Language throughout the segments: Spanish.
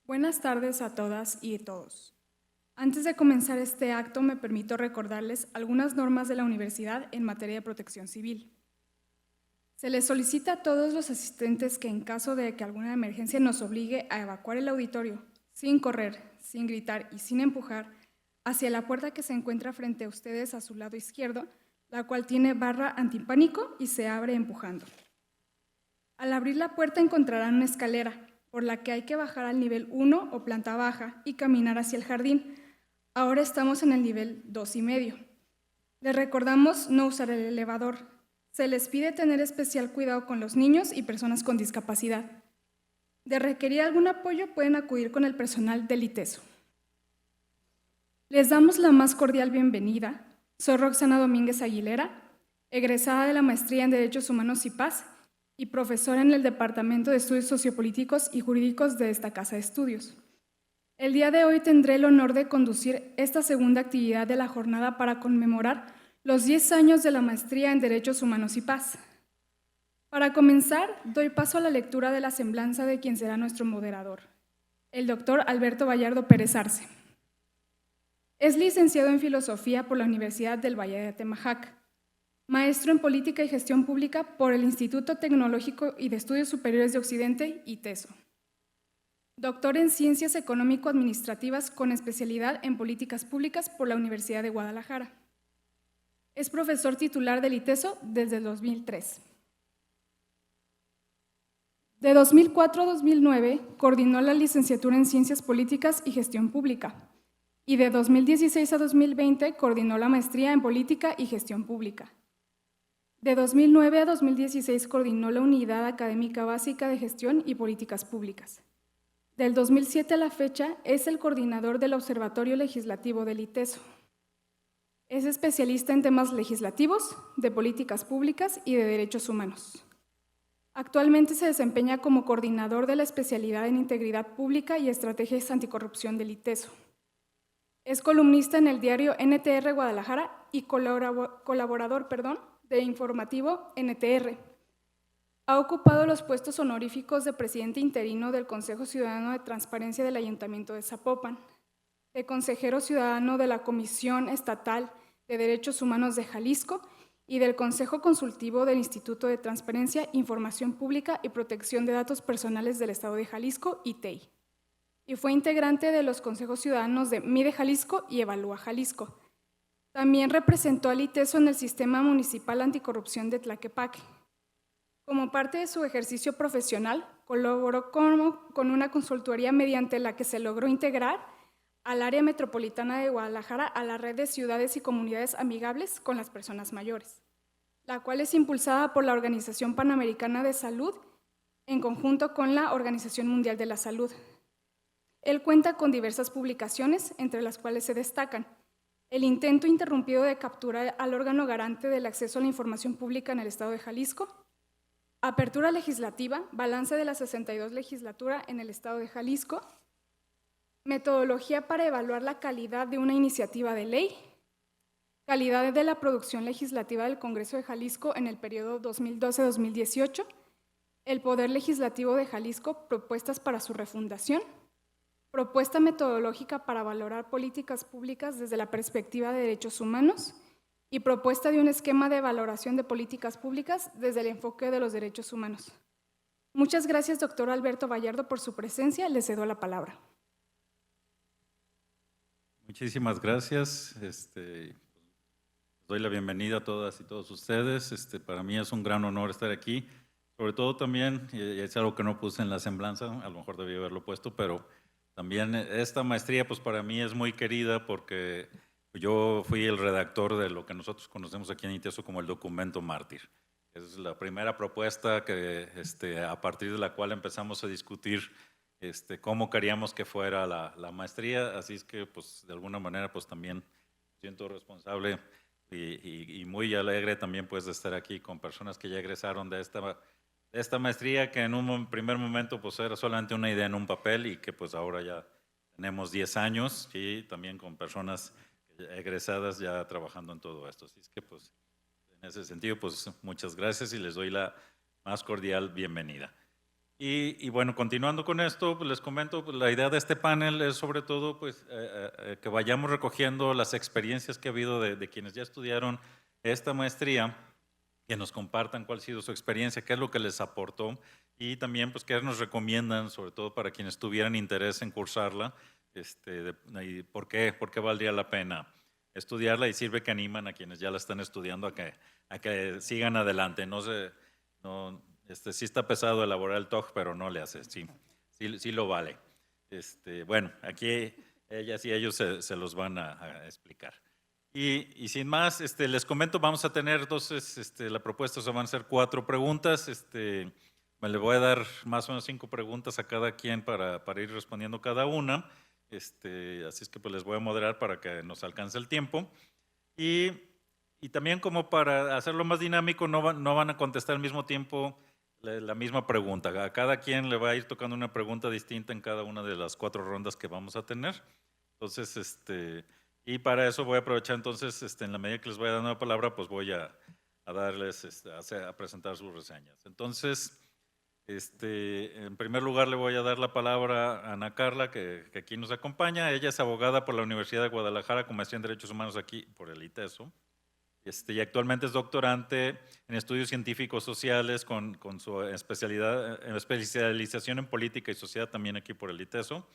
Buenas tardes a todas y todos. Antes de comenzar este acto, me permito recordarles algunas normas de la universidad en materia de protección civil. Se les solicita a todos los asistentes que en caso de que alguna emergencia nos obligue a evacuar el auditorio, sin correr, sin gritar y sin empujar, hacia la puerta que se encuentra frente a ustedes a su lado izquierdo, la cual tiene barra antipánico y se abre empujando. Al abrir la puerta encontrarán una escalera, por la que hay que bajar al nivel 1 o planta baja y caminar hacia el jardín. Ahora estamos en el nivel 2,5. Les recordamos no usar el elevador. Se les pide tener especial cuidado con los niños y personas con discapacidad. De requerir algún apoyo, pueden acudir con el personal del ITESO. Les damos la más cordial bienvenida. Soy Roxana Domínguez Aguilera, egresada de la Maestría en Derechos Humanos y Paz y profesora en el Departamento de Estudios Sociopolíticos y Jurídicos de esta Casa de Estudios. El día de hoy tendré el honor de conducir esta segunda actividad de la jornada para conmemorar los 10 años de la Maestría en Derechos Humanos y Paz. Para comenzar, doy paso a la lectura de la semblanza de quien será nuestro moderador, el doctor Alberto Vallardo Pérez Arce. Es licenciado en Filosofía por la Universidad del Valle de Atemajac, maestro en Política y Gestión Pública por el Instituto Tecnológico y de Estudios Superiores de Occidente, ITESO. Doctor en Ciencias Económico-Administrativas con especialidad en Políticas Públicas por la Universidad de Guadalajara. Es profesor titular del ITESO desde el 2003. De 2004 a 2009 coordinó la licenciatura en Ciencias Políticas y Gestión Pública y de 2016 a 2020 coordinó la maestría en Política y Gestión Pública. De 2009 a 2016 coordinó la Unidad Académica Básica de Gestión y Políticas Públicas. Del 2007 a la fecha es el coordinador del Observatorio Legislativo del ITESO. Es especialista en temas legislativos, de políticas públicas y de derechos humanos. Actualmente se desempeña como coordinador de la especialidad en Integridad Pública y Estrategias Anticorrupción del ITESO. Es columnista en el diario NTR Guadalajara y colaborador de Informativo NTR. Ha ocupado los puestos honoríficos de presidente interino del Consejo Ciudadano de Transparencia del Ayuntamiento de Zapopan, de consejero ciudadano de la Comisión Estatal de Derechos Humanos de Jalisco y del Consejo Consultivo del Instituto de Transparencia, Información Pública y Protección de Datos Personales del Estado de Jalisco, ITEI. Y fue integrante de los consejos ciudadanos de Mide Jalisco y Evalúa Jalisco. También representó al ITESO en el Sistema Municipal Anticorrupción de Tlaquepaque. Como parte de su ejercicio profesional, colaboró con una consultoría mediante la que se logró integrar al área metropolitana de Guadalajara a la red de ciudades y comunidades amigables con las personas mayores, la cual es impulsada por la Organización Panamericana de Salud en conjunto con la Organización Mundial de la Salud. Él cuenta con diversas publicaciones, entre las cuales se destacan el intento interrumpido de capturar al órgano garante del acceso a la información pública en el Estado de Jalisco, Apertura Legislativa, balance de la 62 legislatura en el Estado de Jalisco, Metodología para evaluar la calidad de una iniciativa de ley, Calidad de la producción legislativa del Congreso de Jalisco en el periodo 2012-2018, El Poder Legislativo de Jalisco, propuestas para su refundación, Propuesta metodológica para valorar políticas públicas desde la perspectiva de derechos humanos y propuesta de un esquema de valoración de políticas públicas desde el enfoque de los derechos humanos. Muchas gracias, doctor Alberto Vallardo, por su presencia. Le cedo la palabra. Muchísimas gracias. Doy la bienvenida a todas y todos ustedes. Para mí es un gran honor estar aquí. Sobre todo también, y es algo que no puse en la semblanza, a lo mejor debí haberlo puesto, pero también esta maestría pues para mí es muy querida porque yo fui el redactor de lo que nosotros conocemos aquí en ITESO como el documento mártir. Es la primera propuesta que, a partir de la cual empezamos a discutir cómo queríamos que fuera la maestría, así es que pues de alguna manera pues también siento responsable y muy alegre también pues de estar aquí con personas que ya egresaron de esta maestría que en un primer momento pues era solamente una idea en un papel y que pues ahora ya tenemos 10 años y también con personas egresadas ya trabajando en todo esto. Así es que pues en ese sentido pues muchas gracias y les doy la más cordial bienvenida. Y bueno, continuando con esto, pues les comento, pues la idea de este panel es sobre todo pues, que vayamos recogiendo las experiencias que ha habido de quienes ya estudiaron esta maestría, que nos compartan cuál ha sido su experiencia, qué es lo que les aportó y también pues qué nos recomiendan, sobre todo para quienes tuvieran interés en cursarla, y por qué valdría la pena estudiarla y sirve que animan a quienes ya la están estudiando a que sigan adelante. No, sí está pesado elaborar el TOEFL, pero no le hace, sí lo vale. Bueno, aquí ellas y ellos se los van a explicar. Y sin más, les comento, vamos a tener entonces, la propuesta van a ser 4 preguntas. Me le voy a dar más o menos 5 preguntas a cada quien para ir respondiendo cada una. Así es que pues les voy a moderar para que nos alcance el tiempo. Y también como para hacerlo más dinámico, no van a contestar al mismo tiempo la misma pregunta. A cada quien le va a ir tocando una pregunta distinta en cada una de las 4 rondas que vamos a tener. Entonces, y para eso voy a aprovechar entonces, en la medida que les voy a dar una palabra, pues voy a darles, a presentar sus reseñas. Entonces, en primer lugar le voy a dar la palabra a Ana Carla, que aquí nos acompaña. Ella es abogada por la Universidad de Guadalajara con maestría en Derechos Humanos aquí por el ITESO. Y actualmente es doctorante en estudios científicos sociales con su especialización en política y sociedad también aquí por el ITESO.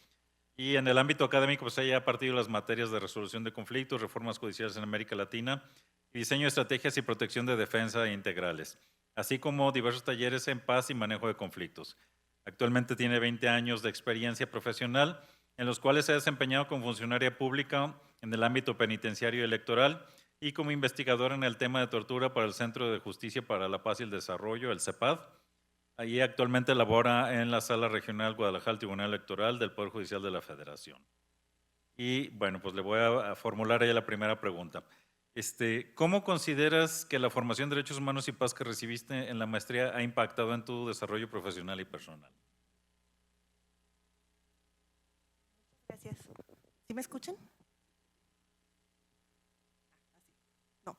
Y en el ámbito académico, pues ella ha partido las materias de resolución de conflictos, reformas judiciales en América Latina y diseño de estrategias y protección de defensa integrales, así como diversos talleres en paz y manejo de conflictos. Actualmente tiene 20 años de experiencia profesional, en los cuales se ha desempeñado como funcionaria pública en el ámbito penitenciario y electoral y como investigadora en el tema de tortura para el Centro de Justicia para la Paz y el Desarrollo, el CEPAD. Ahí actualmente labora en la Sala Regional Guadalajara, Tribunal Electoral del Poder Judicial de la Federación. Y bueno, pues le voy a formular a ella la primera pregunta. ¿Cómo consideras que la formación de Derechos Humanos y Paz que recibiste en la maestría ha impactado en tu desarrollo profesional y personal? Gracias. ¿Sí me escuchan? No.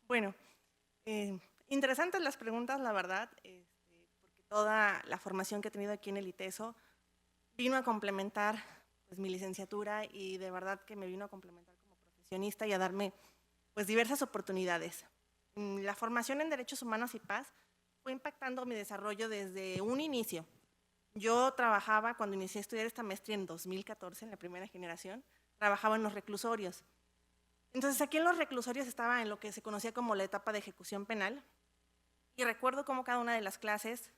Bueno, interesantes las preguntas, la verdad, porque toda la formación que he tenido aquí en el ITESO vino a complementar pues, mi licenciatura y de verdad que me vino a complementar como profesionista y a darme pues, diversas oportunidades. La formación en Derechos Humanos y Paz fue impactando mi desarrollo desde un inicio. Yo trabajaba, cuando inicié a estudiar esta maestría en 2014, en la primera generación, trabajaba en los reclusorios. Entonces aquí en los reclusorios estaba en lo que se conocía como la etapa de ejecución penal y recuerdo cómo cada una de las clases,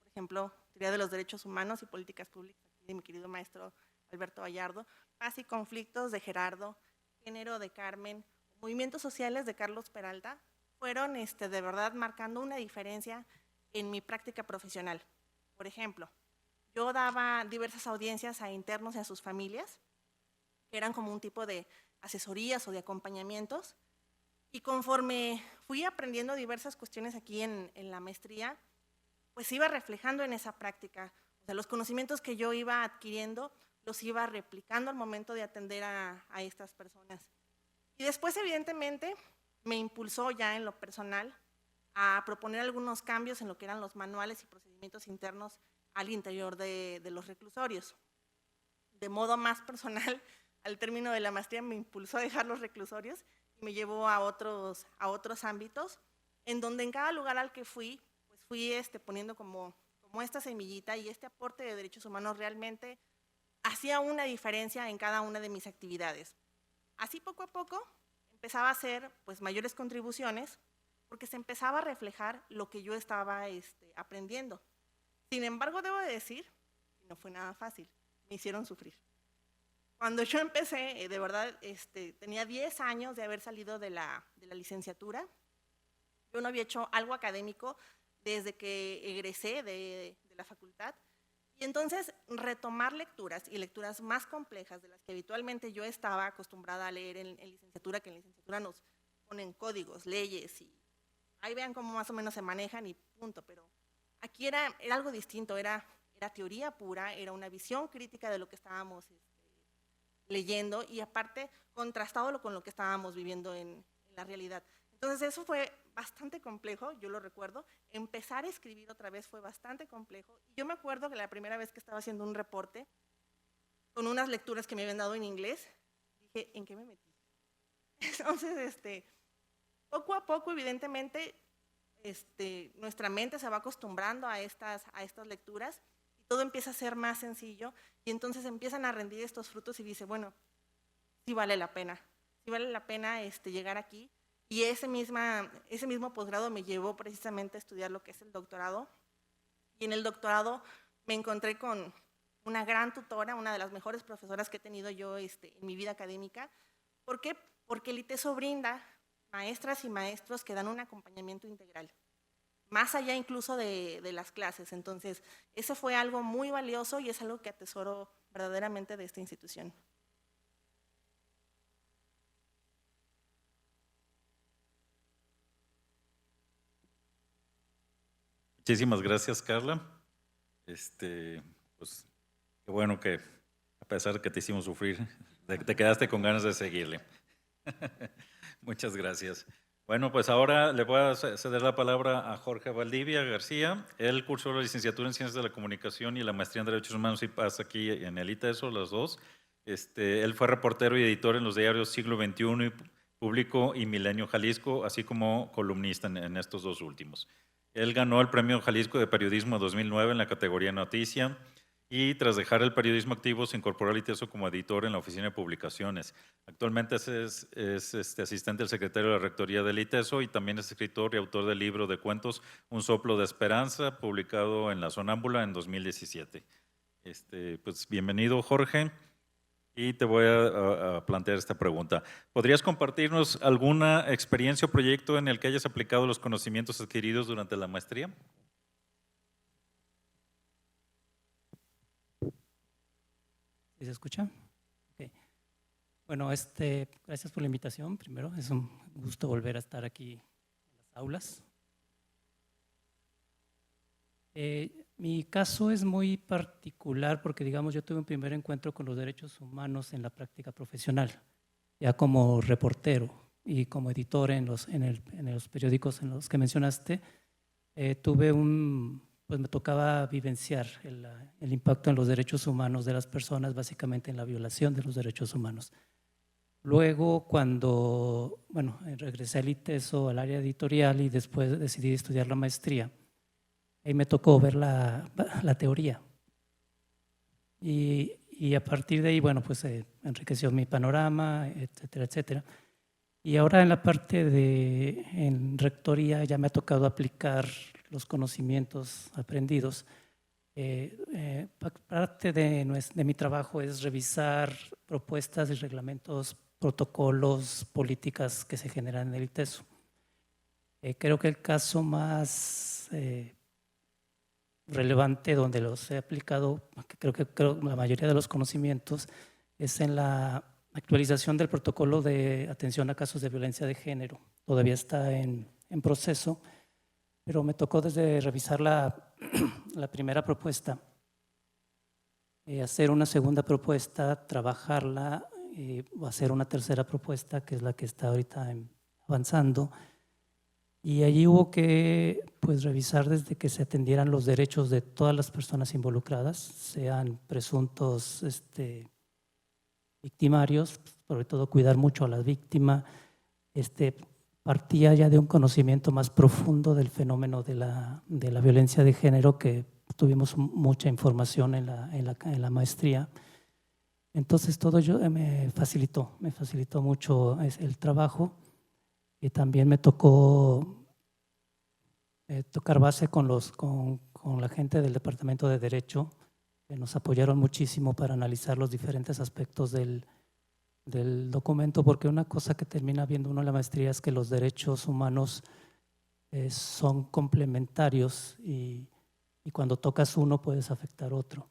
por ejemplo, teoría de los derechos humanos y políticas públicas de mi querido maestro Alberto Vallardo, paz y conflictos de Gerardo, género de Carmen, movimientos sociales de Carlos Peralta, fueron de verdad marcando una diferencia en mi práctica profesional. Por ejemplo, yo daba diversas audiencias a internos y a sus familias, que eran como un tipo de asesorías o de acompañamientos, y conforme fui aprendiendo diversas cuestiones aquí en la maestría, pues iba reflejando en esa práctica. O sea, los conocimientos que yo iba adquiriendo los iba replicando al momento de atender a estas personas. Y después, evidentemente, me impulsó ya en lo personal a proponer algunos cambios en lo que eran los manuales y procedimientos internos al interior de los reclusorios. De modo más personal, al término de la maestría me impulsó a dejar los reclusorios y me llevó a otros ámbitos, en donde en cada lugar al que fui, pues fui poniendo como esta semillita y este aporte de derechos humanos realmente hacía una diferencia en cada una de mis actividades. Así poco a poco empezaba a hacer pues, mayores contribuciones porque se empezaba a reflejar lo que yo estaba aprendiendo. Sin embargo, debo de decir que no fue nada fácil, me hicieron sufrir. Cuando yo empecé, de verdad, tenía 10 años de haber salido de la licenciatura. Yo no había hecho algo académico desde que egresé de la facultad. Y entonces retomar lecturas y lecturas más complejas de las que habitualmente yo estaba acostumbrada a leer en licenciatura, que en licenciatura nos ponen códigos, leyes y ahí vean cómo más o menos se manejan y punto. Pero aquí era algo distinto, era teoría pura, era una visión crítica de lo que estábamos leyendo y aparte contrastado con lo que estábamos viviendo en la realidad. Entonces eso fue bastante complejo, yo lo recuerdo. Empezar a escribir otra vez fue bastante complejo. Yo me acuerdo que la primera vez que estaba haciendo un reporte, con unas lecturas que me habían dado en inglés, dije, ¿en qué me metí? Entonces, poco a poco, evidentemente, nuestra mente se va acostumbrando a estas lecturas y todo empieza a ser más sencillo y entonces empiezan a rendir estos frutos y dice, bueno, sí vale la pena llegar aquí. Y ese mismo posgrado me llevó precisamente a estudiar lo que es el doctorado. Y en el doctorado me encontré con una gran tutora, una de las mejores profesoras que he tenido yo en mi vida académica. ¿Por qué? Porque el ITESO brinda maestras y maestros que dan un acompañamiento integral, más allá incluso de las clases. Entonces, eso fue algo muy valioso y es algo que atesoro verdaderamente de esta institución. Muchísimas gracias, Carla. Pues qué bueno que a pesar de que te hicimos sufrir, te quedaste con ganas de seguirle. Muchas gracias. Bueno, pues ahora le voy a ceder la palabra a Jorge Valdivia García. Él cursó la licenciatura en Ciencias de la Comunicación y la maestría en Derechos Humanos y Paz aquí en el ITESO, las dos. Él fue reportero y editor en los diarios Siglo XXI, Público y Milenio Jalisco, así como columnista en estos dos últimos. Él ganó el Premio Jalisco de Periodismo 2009 en la categoría Noticia y tras dejar el periodismo activo se incorporó al ITESO como editor en la Oficina de Publicaciones. Actualmente es asistente del secretario de la Rectoría del ITESO y también es escritor y autor del libro de cuentos Un soplo de esperanza, publicado en La Sonámbula en 2017. Pues bienvenido, Jorge. Y te voy a plantear esta pregunta. ¿Podrías compartirnos alguna experiencia o proyecto en el que hayas aplicado los conocimientos adquiridos durante la maestría? ¿Sí se escucha? Okay. Bueno, gracias por la invitación. Primero, es un gusto volver a estar aquí en las aulas. Mi caso es muy particular porque, digamos, yo tuve un primer encuentro con los derechos humanos en la práctica profesional, ya como reportero y como editor en los periódicos en los que mencionaste. Pues me tocaba vivenciar el impacto en los derechos humanos de las personas, básicamente en la violación de los derechos humanos. Luego, cuando regresé al ITESO, al área editorial, y después decidí estudiar la maestría, ahí me tocó ver la teoría. Y a partir de ahí, pues enriqueció mi panorama, etcétera, etcétera. Y ahora en la parte en rectoría ya me ha tocado aplicar los conocimientos aprendidos. Parte de mi trabajo es revisar propuestas y reglamentos, protocolos, políticas que se generan en el ITESO. Creo que el caso más relevante donde los he aplicado, creo la mayoría de los conocimientos, es en la actualización del protocolo de atención a casos de violencia de género. Todavía está en proceso, pero me tocó desde revisar la primera propuesta, hacer una segunda propuesta, trabajarla, hacer una tercera propuesta, que es la que está ahorita avanzando. Y allí hubo que revisar desde que se atendieran los derechos de todas las personas involucradas, sean presuntos victimarios, sobre todo cuidar mucho a la víctima. Partía ya de un conocimiento más profundo del fenómeno de la violencia de género, que tuvimos mucha información en la maestría. Entonces todo me facilitó mucho el trabajo. Y también me tocó tocar base con la gente del Departamento de Derecho, que nos apoyaron muchísimo para analizar los diferentes aspectos del documento, porque una cosa que termina viendo uno en la maestría es que los derechos humanos son complementarios y cuando tocas uno puedes afectar otro.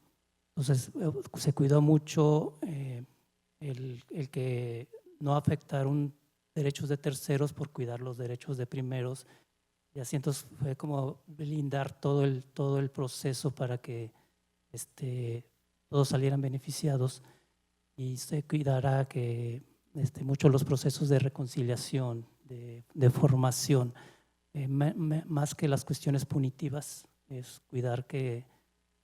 Entonces se cuidó mucho el que no afectar derechos de terceros por cuidar los derechos de primeros, y así entonces fue como blindar todo el proceso para que todos salieran beneficiados, y se cuidará que muchos los procesos de reconciliación, de formación, más que las cuestiones punitivas, es cuidar que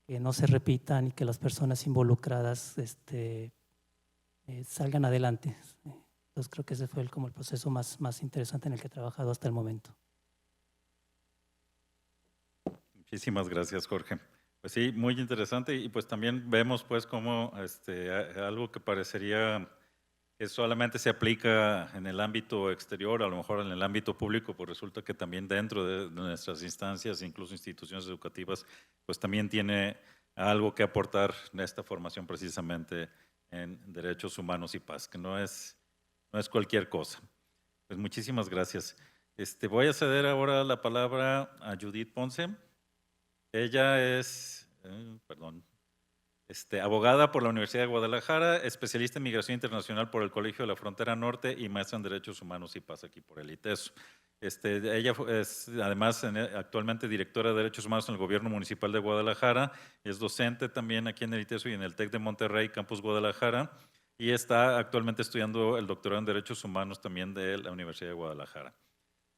no se repitan y que las personas involucradas salgan adelante. Entonces creo que ese fue como el proceso más interesante en el que he trabajado hasta el momento. Muchísimas gracias, Jorge. Pues sí, muy interesante, y pues también vemos pues cómo algo que parecería que solamente se aplica en el ámbito exterior, a lo mejor en el ámbito público, pues resulta que también dentro de nuestras instancias, incluso instituciones educativas, pues también tiene algo que aportar en esta formación precisamente en derechos humanos y paz, que no es cualquier cosa. Pues muchísimas gracias. Voy a ceder ahora la palabra a Judith Ponce. Ella es, abogada por la Universidad de Guadalajara, especialista en migración internacional por el Colegio de la Frontera Norte y maestra en Derechos Humanos y Paz aquí por el ITESO. Ella es además actualmente directora de Derechos Humanos en el Gobierno Municipal de Guadalajara, es docente también aquí en el ITESO y en el TEC de Monterrey, Campus Guadalajara, y está actualmente estudiando el doctorado en Derechos Humanos también de la Universidad de Guadalajara.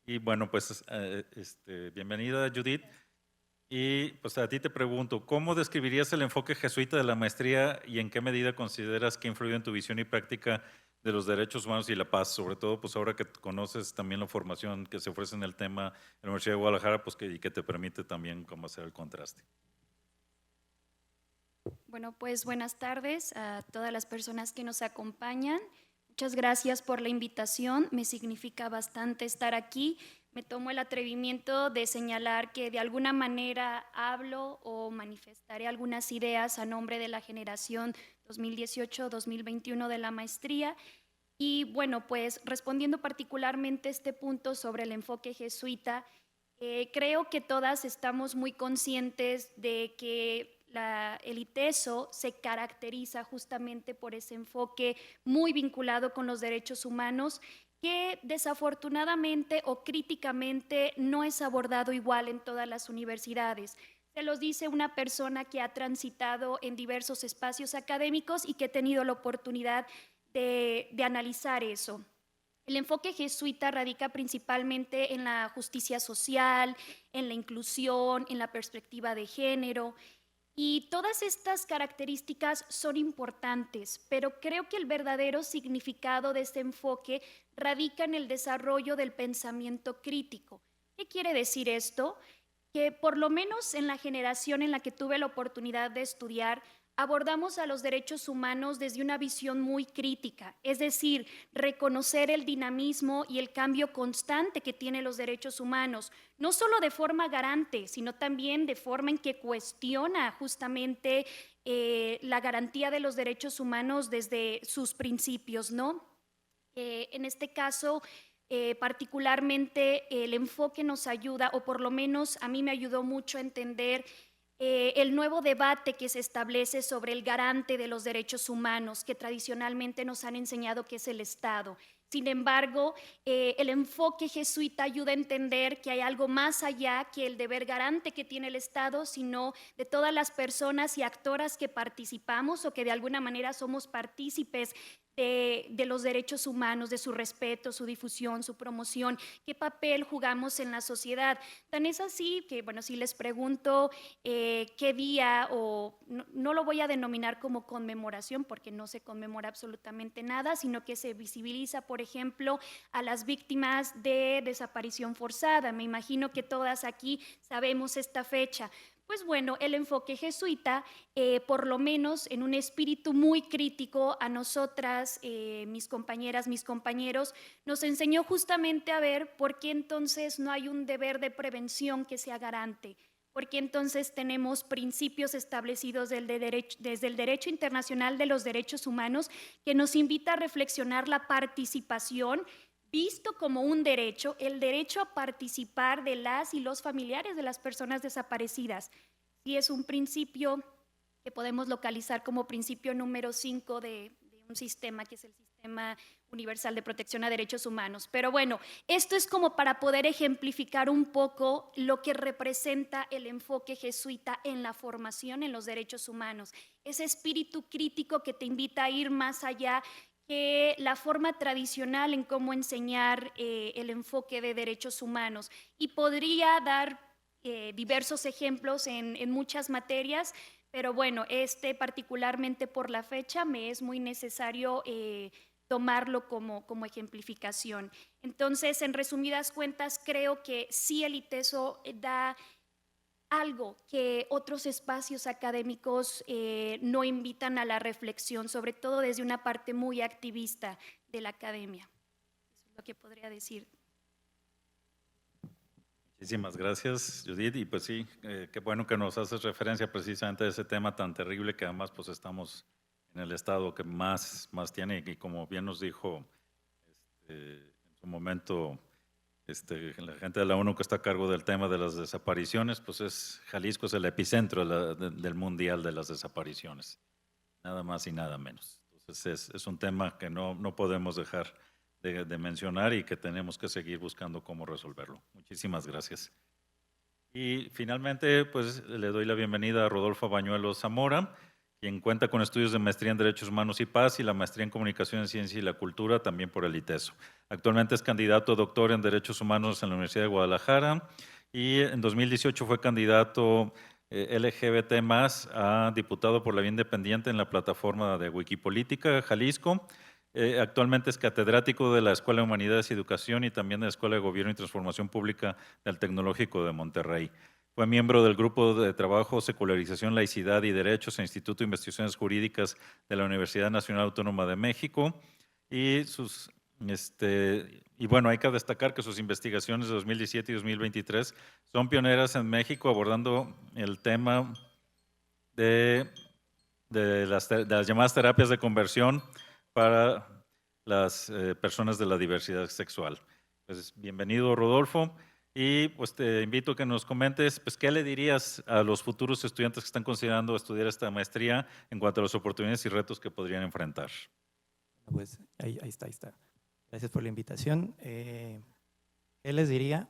Y bueno, pues bienvenida, Judith. Y pues a ti te pregunto, ¿cómo describirías el enfoque jesuita de la maestría y en qué medida consideras que ha influido en tu visión y práctica de los derechos humanos y la paz? Sobre todo, pues ahora que conoces también la formación que se ofrece en el tema en la Universidad de Guadalajara, pues y que te permite también cómo hacer el contraste. Bueno, pues buenas tardes a todas las personas que nos acompañan. Muchas gracias por la invitación, me significa bastante estar aquí. Me tomo el atrevimiento de señalar que de alguna manera hablo o manifestaré algunas ideas a nombre de la generación 2018-2021 de la maestría. Y bueno, pues respondiendo particularmente a este punto sobre el enfoque jesuita, creo que todas estamos muy conscientes de que el ITESO se caracteriza justamente por ese enfoque muy vinculado con los derechos humanos, que desafortunadamente o críticamente no es abordado igual en todas las universidades. Se los dice una persona que ha transitado en diversos espacios académicos y que ha tenido la oportunidad de analizar eso. El enfoque jesuita radica principalmente en la justicia social, en la inclusión, en la perspectiva de género. Y todas estas características son importantes, pero creo que el verdadero significado de este enfoque radica en el desarrollo del pensamiento crítico. ¿Qué quiere decir esto? Que por lo menos en la generación en la que tuve la oportunidad de estudiar, abordamos a los derechos humanos desde una visión muy crítica, es decir, reconocer el dinamismo y el cambio constante que tienen los derechos humanos, no solo de forma garante, sino también de forma en que cuestiona justamente la garantía de los derechos humanos desde sus principios, ¿no? En este caso, particularmente el enfoque nos ayuda, o por lo menos a mí me ayudó mucho a entender el nuevo debate que se establece sobre el garante de los derechos humanos, que tradicionalmente nos han enseñado que es el Estado. Sin embargo, el enfoque jesuita ayuda a entender que hay algo más allá que el deber garante que tiene el Estado, sino de todas las personas y actoras que participamos o que de alguna manera somos partícipes de los derechos humanos, de su respeto, su difusión, su promoción, qué papel jugamos en la sociedad. Tan es así que, bueno, si les pregunto qué día, o no lo voy a denominar como conmemoración porque no se conmemora absolutamente nada, sino que se visibiliza, por ejemplo, a las víctimas de desaparición forzada. Me imagino que todas aquí sabemos esta fecha. Pues bueno, el enfoque jesuita, por lo menos en un espíritu muy crítico a nosotras, mis compañeras, mis compañeros, nos enseñó justamente a ver por qué entonces no hay un deber de prevención que sea garante, porque entonces tenemos principios establecidos desde el derecho internacional de los derechos humanos que nos invita a reflexionar la participación visto como un derecho, el derecho a participar de las y los familiares de las personas desaparecidas. Y es un principio que podemos localizar como principio número 5 de un sistema que es el Sistema Universal de Protección a Derechos Humanos. Pero bueno, esto es como para poder ejemplificar un poco lo que representa el enfoque jesuita en la formación en los derechos humanos. Ese espíritu crítico que te invita a ir más allá, que la forma tradicional en cómo enseñar el enfoque de derechos humanos. Y podría dar diversos ejemplos en muchas materias, pero bueno, particularmente por la fecha me es muy necesario tomarlo como ejemplificación. Entonces, en resumidas cuentas, creo que sí el ITESO da algo que otros espacios académicos no invitan a la reflexión, sobre todo desde una parte muy activista de la academia. Eso es lo que podría decir. Muchísimas gracias, Judith. Y pues sí, qué bueno que nos haces referencia precisamente a ese tema tan terrible que además pues estamos en el estado que más tiene, y como bien nos dijo en su momento la gente de la ONU que está a cargo del tema de las desapariciones, pues Jalisco es el epicentro del mundial de las desapariciones, nada más y nada menos. Entonces es un tema que no podemos dejar de mencionar y que tenemos que seguir buscando cómo resolverlo. Muchísimas gracias. Y finalmente, pues le doy la bienvenida a Rodolfo Bañuelos Zamora, quien cuenta con estudios de maestría en Derechos Humanos y Paz y la maestría en Comunicación en Ciencia y la Cultura, también por el ITESO. Actualmente es candidato a doctor en Derechos Humanos en la Universidad de Guadalajara y en 2018 fue candidato LGBT+, a diputado por la Vía Independiente en la plataforma de Wikipolítica, Jalisco. Actualmente es catedrático de la Escuela de Humanidades y Educación y también de la Escuela de Gobierno y Transformación Pública del Tecnológico de Monterrey. Fue miembro del Grupo de Trabajo Secularización, Laicidad y Derechos en Instituto de Investigaciones Jurídicas de la Universidad Nacional Autónoma de México. Y bueno, hay que destacar que sus investigaciones de 2017 y 2023 son pioneras en México abordando el tema de las llamadas terapias de conversión para las personas de la diversidad sexual. Pues bienvenido, Rodolfo. Y pues te invito a que nos comentes, pues, ¿qué le dirías a los futuros estudiantes que están considerando estudiar esta maestría en cuanto a las oportunidades y retos que podrían enfrentar? Pues ahí está. Gracias por la invitación. ¿Qué les diría?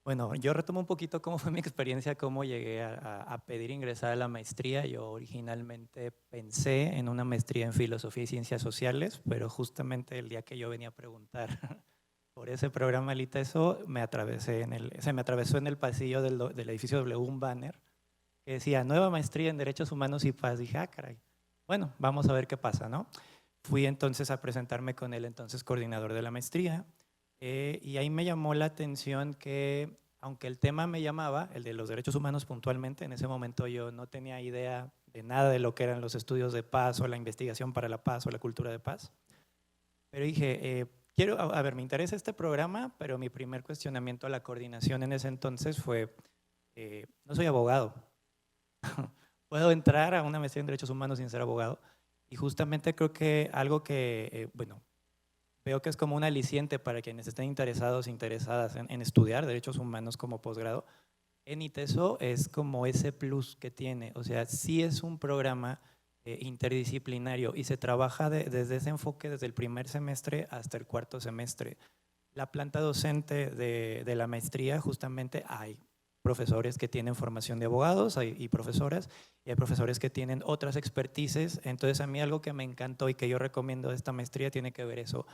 Bueno, yo retomo un poquito cómo fue mi experiencia, cómo llegué a pedir ingresar a la maestría. Yo originalmente pensé en una maestría en Filosofía y Ciencias Sociales, pero justamente el día que yo venía a preguntar por ese programa del ITESO, se me atravesó en el pasillo del edificio W un banner que decía Nueva Maestría en Derechos Humanos y Paz. Dije, caray, bueno, vamos a ver qué pasa, ¿no? Fui entonces a presentarme con el entonces coordinador de la maestría y ahí me llamó la atención que, aunque el tema me llamaba, el de los derechos humanos puntualmente, en ese momento yo no tenía idea de nada de lo que eran los estudios de paz o la investigación para la paz o la cultura de paz, pero dije, me interesa este programa, pero mi primer cuestionamiento a la coordinación en ese entonces fue, no soy abogado, ¿puedo entrar a una maestría en Derechos Humanos sin ser abogado? Y justamente creo que algo que, veo que es como un aliciente para quienes estén interesadas en estudiar derechos humanos como posgrado, en ITESO es como ese plus que tiene. O sea, sí es un programa interdisciplinario y se trabaja desde ese enfoque desde el primer semestre hasta el cuarto semestre. La planta docente de la maestría, justamente hay profesores que tienen formación de abogados y profesoras, y hay profesores que tienen otras expertices. Entonces a mí algo que me encantó y que yo recomiendo de esta maestría tiene que ver eso,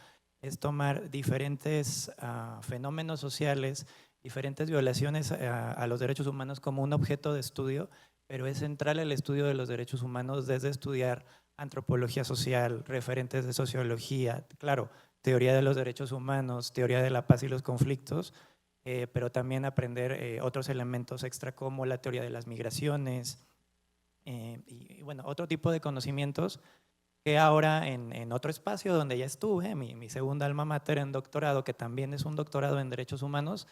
es tomar diferentes fenómenos sociales, diferentes violaciones a los derechos humanos como un objeto de estudio, pero es central el estudio de los derechos humanos desde estudiar antropología social, referentes de sociología, claro, teoría de los derechos humanos, teoría de la paz y los conflictos, pero también aprender otros elementos extra como la teoría de las migraciones y bueno, otro tipo de conocimientos que ahora en otro espacio donde ya estuve, mi segunda alma mater en doctorado, que también es un doctorado en derechos humanos,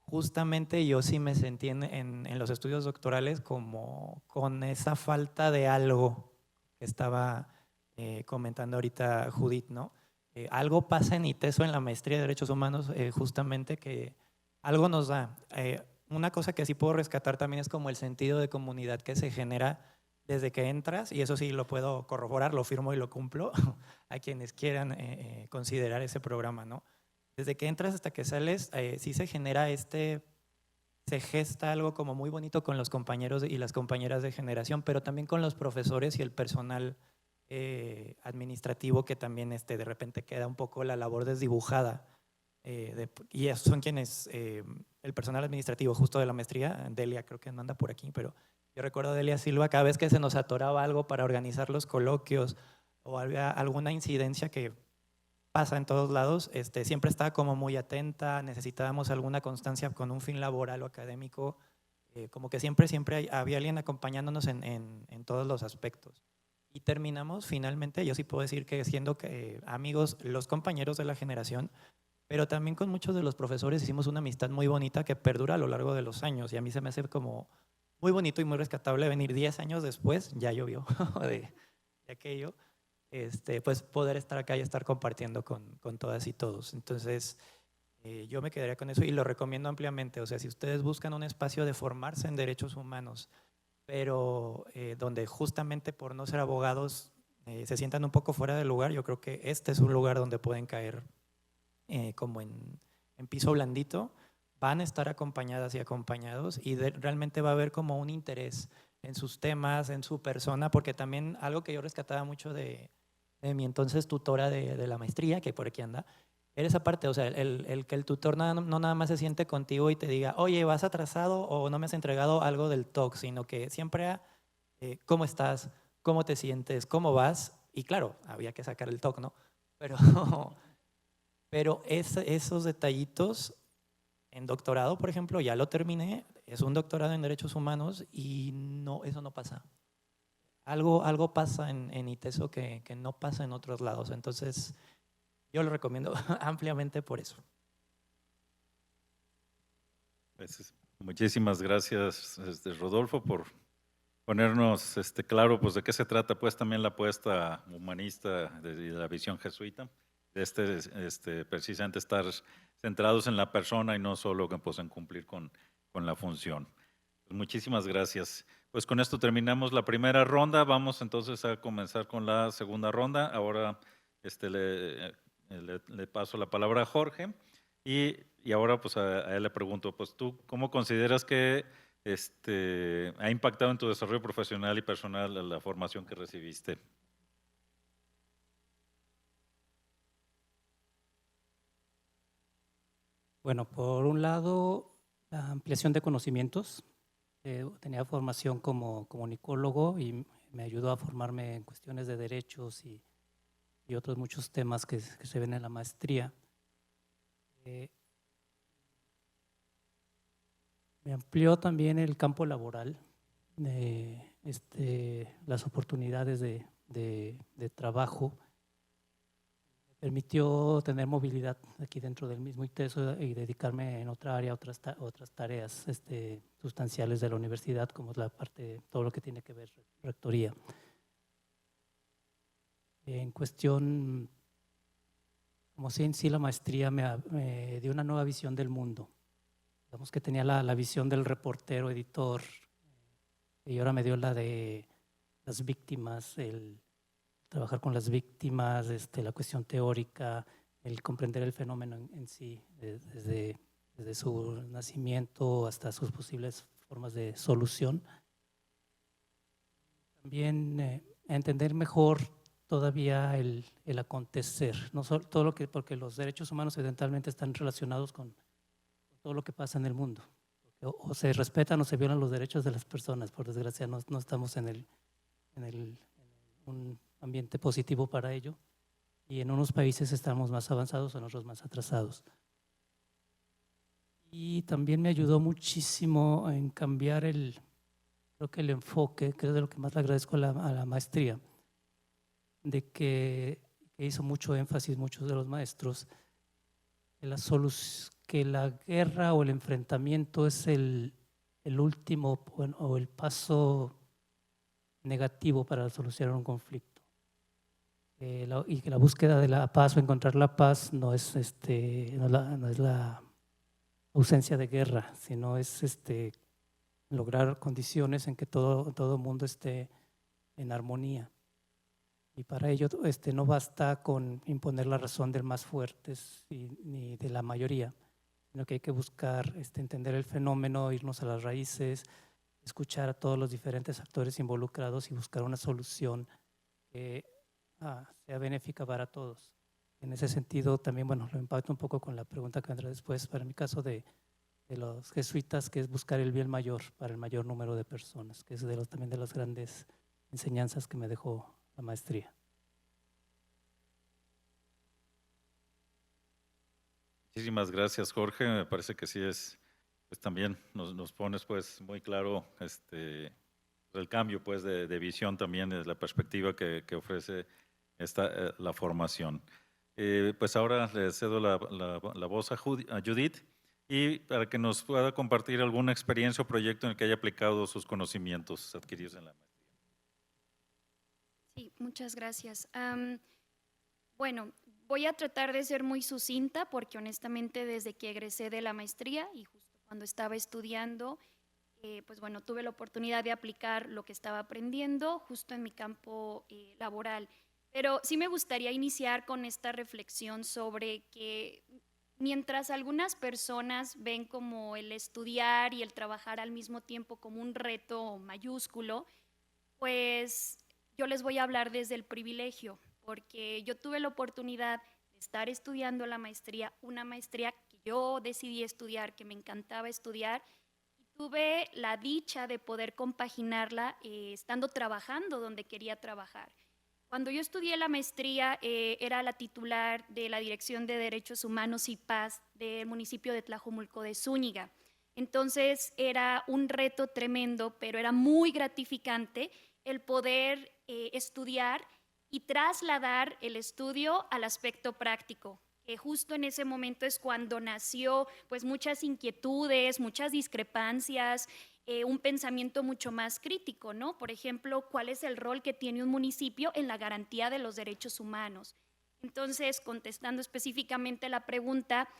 justamente yo sí me sentí en los estudios doctorales como con esa falta de algo que estaba comentando ahorita Judith, ¿no? Algo pasa en ITESO, en la maestría de derechos humanos, justamente que algo nos da. Una cosa que sí puedo rescatar también es como el sentido de comunidad que se genera desde que entras, y eso sí lo puedo corroborar, lo firmo y lo cumplo a quienes quieran considerar ese programa, ¿no? Desde que entras hasta que sales, sí se genera se gesta algo como muy bonito con los compañeros y las compañeras de generación, pero también con los profesores y el personal administrativo que también de repente queda un poco la labor desdibujada. Y esos son quienes, el personal administrativo justo de la maestría, Delia creo que anda por aquí, pero yo recuerdo a Delia Silva, cada vez que se nos atoraba algo para organizar los coloquios o había alguna incidencia que pasa en todos lados, siempre estaba como muy atenta, necesitábamos alguna constancia con un fin laboral o académico, como que siempre había alguien acompañándonos en todos los aspectos. Y terminamos finalmente, yo sí puedo decir que siendo amigos, los compañeros de la generación, pero también con muchos de los profesores hicimos una amistad muy bonita que perdura a lo largo de los años, y a mí se me hace como muy bonito y muy rescatable venir 10 años después, ya llovió, de aquello, pues poder estar acá y estar compartiendo con todas y todos. Entonces, yo me quedaría con eso y lo recomiendo ampliamente. O sea, si ustedes buscan un espacio de formarse en derechos humanos, pero donde justamente por no ser abogados se sientan un poco fuera del lugar, yo creo que este es un lugar donde pueden caer como en piso blandito, van a estar acompañadas y acompañados y realmente va a haber como un interés en sus temas, en su persona, porque también algo que yo rescataba mucho de mi entonces tutora de la maestría, que por aquí anda, era esa parte, o sea, el que el tutor no nada más se siente contigo y te diga, oye, vas atrasado o no me has entregado algo del TOC, sino que siempre ¿cómo estás? ¿Cómo te sientes? ¿Cómo vas? Y claro, había que sacar el TOC, ¿no? Pero esos detallitos en doctorado, por ejemplo, ya lo terminé, es un doctorado en Derechos Humanos y no, eso no pasa. Algo pasa en ITESO que no pasa en otros lados, entonces yo lo recomiendo ampliamente por eso. Muchísimas gracias, Rodolfo, por ponernos claro pues, de qué se trata pues, también la apuesta humanista de la visión jesuita, de precisamente estar centrados en la persona y no solo pues, en cumplir con la función. Pues muchísimas gracias. Pues con esto terminamos la primera ronda. Vamos entonces a comenzar con la segunda ronda. Ahora le paso la palabra a Jorge y ahora pues a él le pregunto, pues tú, ¿cómo consideras que ha impactado en tu desarrollo profesional y personal la formación que recibiste? Bueno, por un lado, la ampliación de conocimientos. Tenía formación como comunicólogo y me ayudó a formarme en cuestiones de derechos y otros muchos temas que se ven en la maestría. Me amplió también el campo laboral, las oportunidades de trabajo. Me permitió tener movilidad aquí dentro del mismo ITESO y dedicarme en otra área a otras tareas sustanciales de la universidad, como es la parte, todo lo que tiene que ver rectoría. En cuestión, como si en sí la maestría me dio una nueva visión del mundo. Digamos que tenía la visión del reportero, editor, y ahora me dio la de las víctimas, el trabajar con las víctimas, la cuestión teórica, el comprender el fenómeno en sí, desde su nacimiento hasta sus posibles formas de solución. También entender mejor todavía el acontecer, no solo todo lo que, porque los derechos humanos evidentemente están relacionados con todo lo que pasa en el mundo. O se respetan o se violan los derechos de las personas, por desgracia no estamos en un ambiente positivo para ello, y en unos países estamos más avanzados, en otros más atrasados. Y también me ayudó muchísimo en cambiar creo que el enfoque, que es de lo que más le agradezco a la maestría, de que hizo mucho énfasis muchos de los maestros, que la guerra o el enfrentamiento es el último o el paso negativo para solucionar un conflicto. Y que la búsqueda de la paz o encontrar la paz no es la ausencia de guerra, sino es lograr condiciones en que todo el mundo esté en armonía. Y para ello no basta con imponer la razón del más fuerte ni de la mayoría, sino que hay que buscar entender el fenómeno, irnos a las raíces, escuchar a todos los diferentes actores involucrados y buscar una solución que sea benéfica para todos. En ese sentido, también, bueno, lo impacto un poco con la pregunta que vendrá después, para mi caso de los jesuitas, que es buscar el bien mayor para el mayor número de personas, que es también de las grandes enseñanzas que me dejó la maestría. Muchísimas gracias, Jorge. Me parece que sí es, pues también nos pones pues muy claro el cambio pues de visión también desde la perspectiva que ofrece la formación. Pues ahora le cedo la voz a Judith y para que nos pueda compartir alguna experiencia o proyecto en el que haya aplicado sus conocimientos adquiridos en la maestría. Sí, muchas gracias. Bueno, voy a tratar de ser muy sucinta porque honestamente desde que egresé de la maestría y justo cuando estaba estudiando, pues bueno, tuve la oportunidad de aplicar lo que estaba aprendiendo justo en mi campo laboral. Pero sí me gustaría iniciar con esta reflexión sobre que mientras algunas personas ven como el estudiar y el trabajar al mismo tiempo como un reto mayúsculo, pues yo les voy a hablar desde el privilegio, porque yo tuve la oportunidad de estar estudiando la maestría, una maestría que yo decidí estudiar, que me encantaba estudiar, y tuve la dicha de poder compaginarla estando trabajando donde quería trabajar. Cuando yo estudié la maestría, era la titular de la Dirección de Derechos Humanos y Paz del municipio de Tlajomulco de Zúñiga. Entonces era un reto tremendo, pero era muy gratificante el poder estudiar y trasladar el estudio al aspecto práctico, que justo en ese momento es cuando nació pues muchas inquietudes, muchas discrepancias, un pensamiento mucho más crítico, ¿no? Por ejemplo, ¿cuál es el rol que tiene un municipio en la garantía de los derechos humanos? Entonces, contestando específicamente la pregunta,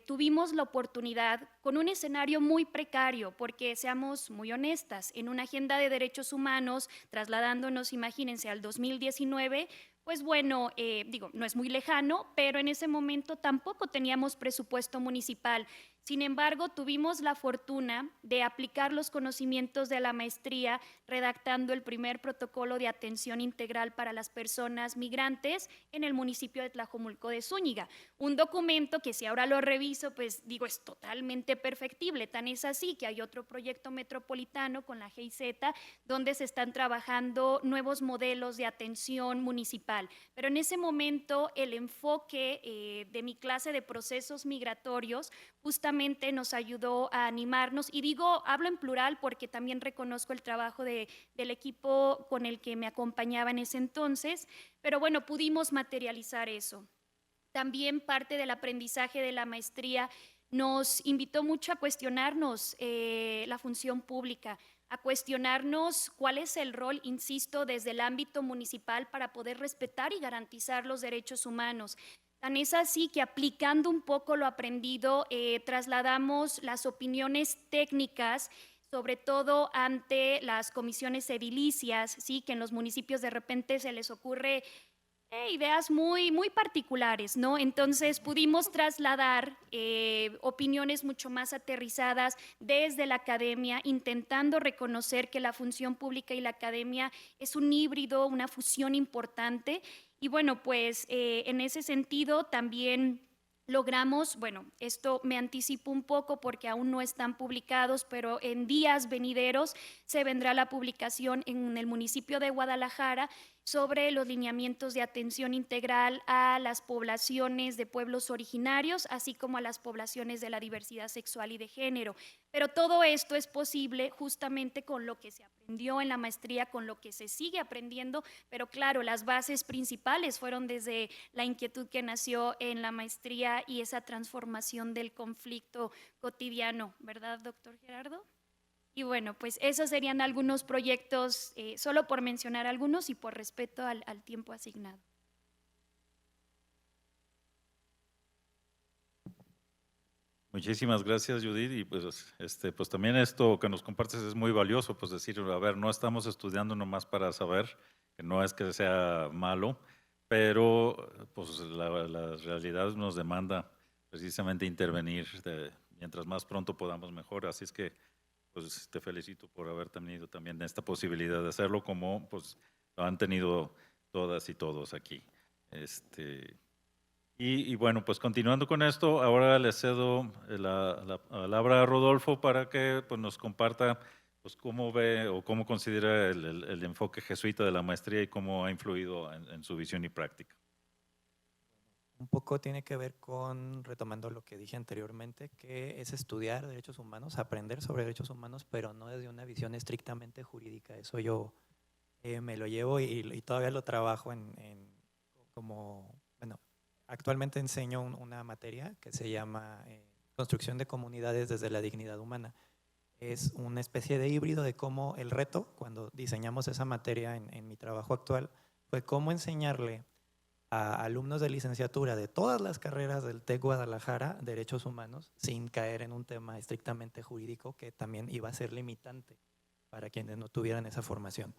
tuvimos la oportunidad con un escenario muy precario, porque seamos muy honestas, en una agenda de derechos humanos, trasladándonos, imagínense, al 2019, pues bueno, digo, no es muy lejano, pero en ese momento tampoco teníamos presupuesto municipal. Sin embargo, tuvimos la fortuna de aplicar los conocimientos de la maestría redactando el primer protocolo de atención integral para las personas migrantes en el municipio de Tlajomulco de Zúñiga. Un documento que si ahora lo reviso, pues digo, es totalmente perfectible. Tan es así que hay otro proyecto metropolitano con la GIZ donde se están trabajando nuevos modelos de atención municipal. Pero en ese momento el enfoque de mi clase de procesos migratorios justamente nos ayudó a animarnos, y digo, hablo en plural porque también reconozco el trabajo del equipo con el que me acompañaba en ese entonces, pero bueno, pudimos materializar eso. También parte del aprendizaje de la maestría nos invitó mucho a cuestionarnos la función pública, a cuestionarnos cuál es el rol, insisto, desde el ámbito municipal para poder respetar y garantizar los derechos humanos. Tan es así que aplicando un poco lo aprendido, trasladamos las opiniones técnicas, sobre todo ante las comisiones edilicias, ¿sí? Que en los municipios de repente se les ocurre ideas muy, muy particulares, ¿no? Entonces pudimos trasladar opiniones mucho más aterrizadas desde la academia, intentando reconocer que la función pública y la academia es un híbrido, una fusión importante. Y bueno, pues en ese sentido también logramos, bueno, esto me anticipo un poco porque aún no están publicados, pero en días venideros se vendrá la publicación en el municipio de Guadalajara sobre los lineamientos de atención integral a las poblaciones de pueblos originarios, así como a las poblaciones de la diversidad sexual y de género. Pero todo esto es posible justamente con lo que se aprendió en la maestría, con lo que se sigue aprendiendo, pero claro, las bases principales fueron desde la inquietud que nació en la maestría y esa transformación del conflicto cotidiano, ¿verdad, doctor Gerardo? Y bueno, pues esos serían algunos proyectos, solo por mencionar algunos y por respeto al tiempo asignado. Muchísimas gracias, Judith. Y pues también esto que nos compartes es muy valioso, pues decir, a ver, no estamos estudiando nomás para saber, que no es que sea malo, pero pues la realidad nos demanda precisamente intervenir mientras más pronto podamos mejor. Así es que pues te felicito por haber tenido también esta posibilidad de hacerlo, como pues lo han tenido todas y todos aquí. Y bueno, pues continuando con esto, ahora le cedo la palabra a Rodolfo para que pues, nos comparta pues, cómo ve o cómo considera el enfoque jesuita de la maestría y cómo ha influido en su visión y práctica. Un poco tiene que ver con, retomando lo que dije anteriormente, que es estudiar derechos humanos, aprender sobre derechos humanos, pero no desde una visión estrictamente jurídica. Eso yo me lo llevo y todavía lo trabajo como, bueno, actualmente enseño una materia que se llama Construcción de comunidades desde la dignidad humana. Es una especie de híbrido de cómo el reto, cuando diseñamos esa materia en mi trabajo actual, fue cómo enseñarle a alumnos de licenciatura de todas las carreras del TEC Guadalajara derechos humanos sin caer en un tema estrictamente jurídico que también iba a ser limitante para quienes no tuvieran esa formación.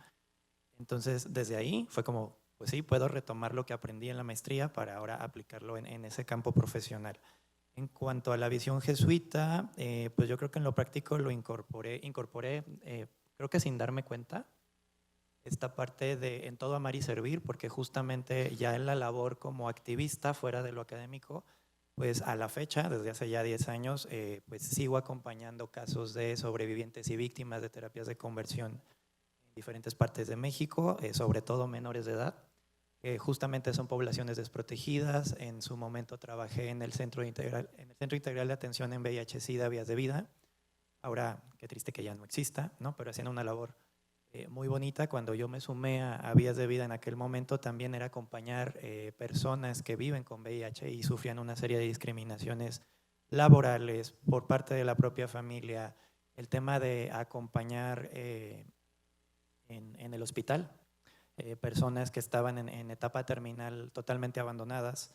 Entonces, desde ahí fue como, pues sí, puedo retomar lo que aprendí en la maestría para ahora aplicarlo en ese campo profesional. En cuanto a la visión jesuita, pues yo creo que en lo práctico lo incorporé creo que sin darme cuenta, esta parte de en todo amar y servir, porque justamente ya en la labor como activista fuera de lo académico, pues a la fecha, desde hace ya 10 años, pues sigo acompañando casos de sobrevivientes y víctimas de terapias de conversión en diferentes partes de México, sobre todo menores de edad. Justamente son poblaciones desprotegidas. En su momento trabajé en el Centro Integral de Atención en VIH-Sida, Vías de Vida. Ahora, qué triste que ya no exista, ¿no? Pero haciendo una labor muy bonita. Cuando yo me sumé a Vías de Vida en aquel momento, también era acompañar personas que viven con VIH y sufrían una serie de discriminaciones laborales por parte de la propia familia. El tema de acompañar en el hospital, personas que estaban en etapa terminal totalmente abandonadas.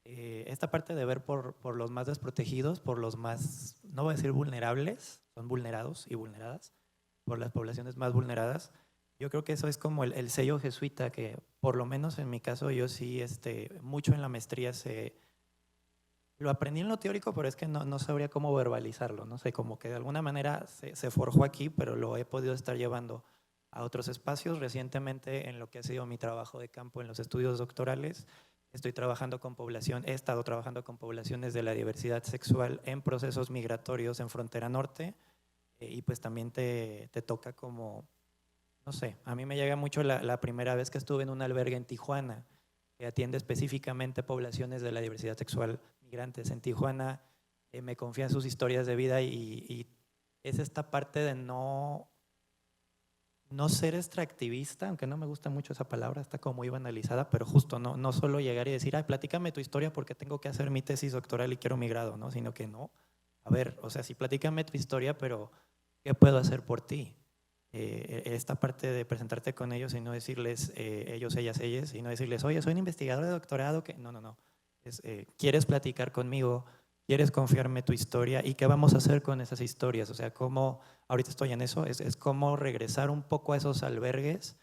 Esta parte de ver por los más desprotegidos, por los más, no voy a decir vulnerables, son vulnerados y vulneradas, por las poblaciones más vulneradas. Yo creo que eso es como el sello jesuita, que por lo menos en mi caso yo sí, mucho en la maestría lo aprendí en lo teórico, pero es que no sabría cómo verbalizarlo, no sé, como que de alguna manera se forjó aquí, pero lo he podido estar llevando a otros espacios. Recientemente, en lo que ha sido mi trabajo de campo en los estudios doctorales, he estado trabajando con poblaciones de la diversidad sexual en procesos migratorios en frontera norte, y pues también te toca como, no sé, a mí me llega mucho la primera vez que estuve en un albergue en Tijuana, que atiende específicamente poblaciones de la diversidad sexual migrantes en Tijuana. Me confían sus historias de vida y es esta parte de no ser extractivista, aunque no me gusta mucho esa palabra, está como muy banalizada, pero justo no solo llegar y decir, ay, platícame tu historia porque tengo que hacer mi tesis doctoral y quiero mi grado, ¿no? Sino que no. A ver, o sea, sí, platícame tu historia, pero ¿qué puedo hacer por ti? Esta parte de presentarte con ellos y no decirles ellos, ellas, ellas, y no decirles, oye, soy un investigador de doctorado, que no. ¿Quieres platicar conmigo? ¿Quieres confiarme tu historia? ¿Y qué vamos a hacer con esas historias? O sea, cómo, ahorita estoy en eso, es cómo regresar un poco a esos albergues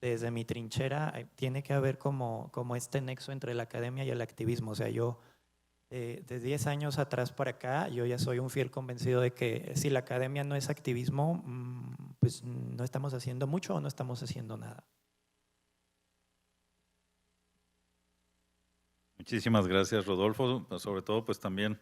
desde mi trinchera. Tiene que haber como este nexo entre la academia y el activismo. O sea, yo de 10 años atrás para acá, yo ya soy un fiel convencido de que si la academia no es activismo, pues no estamos haciendo mucho o no estamos haciendo nada. Muchísimas gracias, Rodolfo. Sobre todo, pues también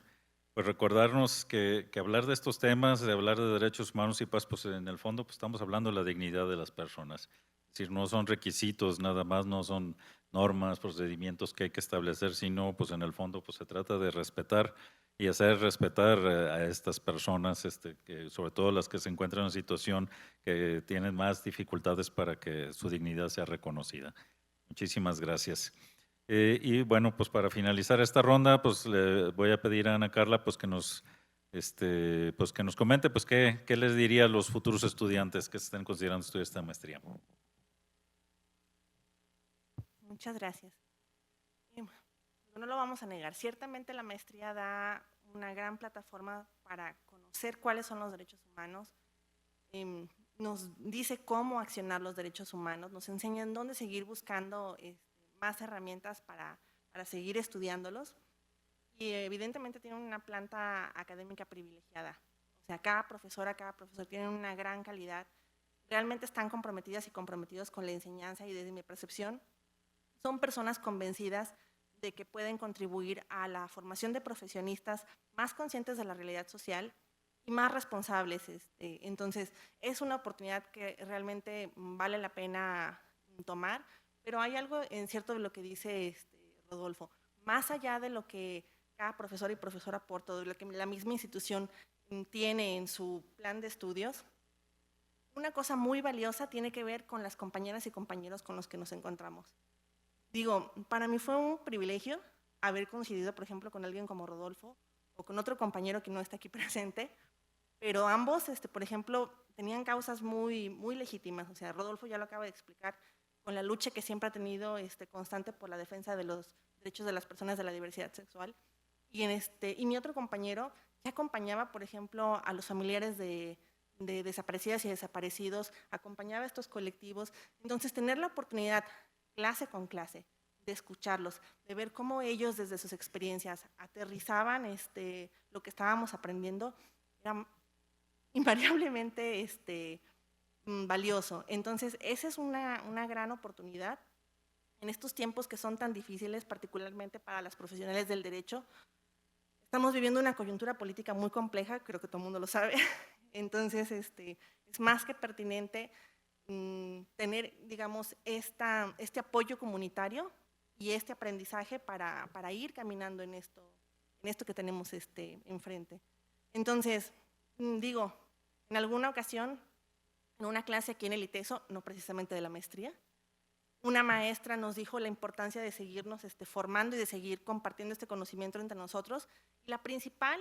pues recordarnos que hablar de estos temas, de hablar de derechos humanos y paz, pues en el fondo pues estamos hablando de la dignidad de las personas. Es decir, no son requisitos nada más, no son normas, procedimientos que hay que establecer, sino pues en el fondo pues se trata de respetar y hacer respetar a estas personas, que sobre todo las que se encuentran en situación que tienen más dificultades para que su dignidad sea reconocida. Muchísimas gracias. Y bueno, pues para finalizar esta ronda, pues le voy a pedir a Ana Carla pues que nos comente pues qué les diría a los futuros estudiantes que estén considerando estudiar esta maestría. Muchas gracias. No lo vamos a negar. Ciertamente la maestría da una gran plataforma para conocer cuáles son los derechos humanos. Nos dice cómo accionar los derechos humanos, nos enseña en dónde seguir buscando más herramientas para seguir estudiándolos, y evidentemente tienen una planta académica privilegiada. O sea, cada profesor tiene una gran calidad, realmente están comprometidas y comprometidos con la enseñanza, y desde mi percepción son personas convencidas de que pueden contribuir a la formación de profesionistas más conscientes de la realidad social y más responsables. Entonces, es una oportunidad que realmente vale la pena tomar, pero hay algo en cierto de lo que dice Rodolfo. Más allá de lo que cada profesor y profesora aporta, de lo que la misma institución tiene en su plan de estudios, una cosa muy valiosa tiene que ver con las compañeras y compañeros con los que nos encontramos. Digo, para mí fue un privilegio haber coincidido, por ejemplo, con alguien como Rodolfo o con otro compañero que no está aquí presente, pero ambos, por ejemplo, tenían causas muy, muy legítimas. O sea, Rodolfo ya lo acaba de explicar, con la lucha que siempre ha tenido constante por la defensa de los derechos de las personas de la diversidad sexual. Y mi otro compañero ya acompañaba, por ejemplo, a los familiares de desaparecidas y desaparecidos, acompañaba a estos colectivos. Entonces, tener la oportunidad, clase con clase, de escucharlos, de ver cómo ellos desde sus experiencias aterrizaban lo que estábamos aprendiendo, era invariablemente valioso. Entonces, esa es una gran oportunidad en estos tiempos que son tan difíciles, particularmente para las profesionales del derecho. Estamos viviendo una coyuntura política muy compleja, creo que todo el mundo lo sabe. Entonces, es más que pertinente tener, digamos, este apoyo comunitario y este aprendizaje para ir caminando en esto que tenemos enfrente. Entonces, digo, en alguna ocasión, en una clase aquí en el ITESO, no precisamente de la maestría, una maestra nos dijo la importancia de seguirnos formando y de seguir compartiendo este conocimiento entre nosotros. Y la principal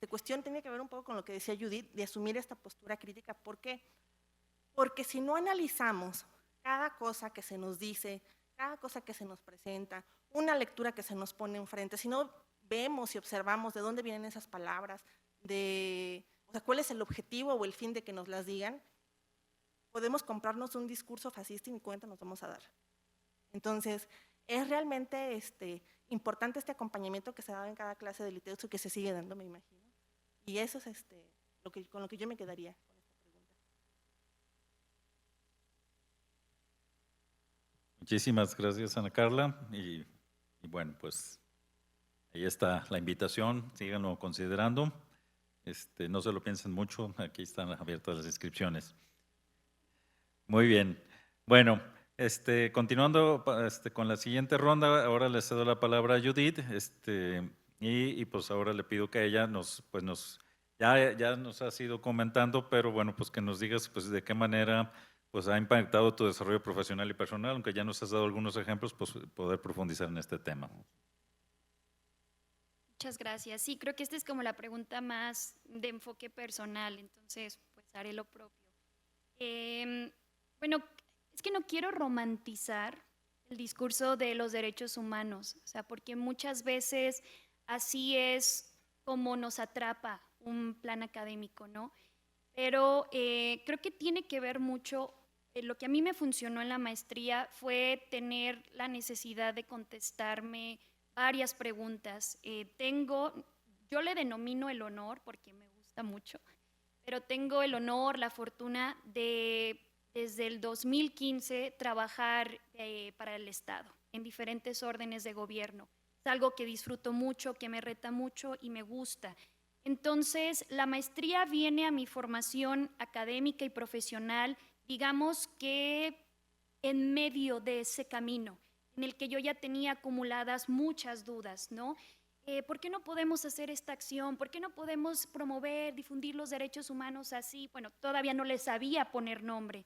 cuestión tiene que ver un poco con lo que decía Judith, de asumir esta postura crítica. ¿Por qué? Porque si no analizamos cada cosa que se nos dice, cada cosa que se nos presenta, una lectura que se nos pone enfrente, si no vemos y observamos de dónde vienen esas palabras, o sea, cuál es el objetivo o el fin de que nos las digan, podemos comprarnos un discurso fascista y ni cuenta nos vamos a dar. Entonces, es realmente importante este acompañamiento que se da en cada clase de ITESO y que se sigue dando, me imagino. Y eso es con lo que yo me quedaría con esta pregunta. Muchísimas gracias, Ana Carla. Y bueno, pues ahí está la invitación, síganlo considerando. No se lo piensen mucho, aquí están abiertas las inscripciones. Muy bien. Bueno, continuando con la siguiente ronda, ahora le cedo la palabra a Judith, y pues ahora le pido que ella ya nos ha ido comentando, pero bueno, pues que nos digas pues de qué manera pues ha impactado tu desarrollo profesional y personal, aunque ya nos has dado algunos ejemplos, pues poder profundizar en este tema. Muchas gracias. Sí, creo que esta es como la pregunta más de enfoque personal, entonces pues haré lo propio. Bueno, es que no quiero romantizar el discurso de los derechos humanos, o sea, porque muchas veces así es como nos atrapa un plan académico, ¿no? Pero creo que tiene que ver mucho, lo que a mí me funcionó en la maestría fue tener la necesidad de contestarme varias preguntas. Yo le denomino el honor, porque me gusta mucho, pero tengo el honor, la fortuna de desde el 2015 trabajar para el Estado en diferentes órdenes de gobierno. Es algo que disfruto mucho, que me reta mucho y me gusta. Entonces, la maestría viene a mi formación académica y profesional, digamos que en medio de ese camino, en el que yo ya tenía acumuladas muchas dudas, ¿no? ¿Por qué no podemos hacer esta acción? ¿Por qué no podemos promover, difundir los derechos humanos así? Bueno, todavía no les sabía poner nombre.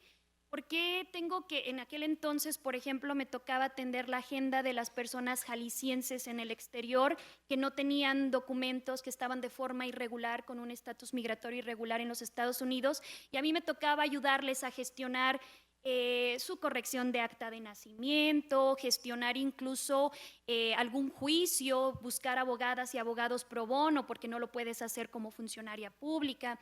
¿Por qué tengo que, en aquel entonces, por ejemplo, me tocaba atender la agenda de las personas jaliscienses en el exterior que no tenían documentos, que estaban de forma irregular, con un estatus migratorio irregular en los Estados Unidos? Y a mí me tocaba ayudarles a gestionar su corrección de acta de nacimiento, gestionar incluso algún juicio, buscar abogadas y abogados pro bono, porque no lo puedes hacer como funcionaria pública.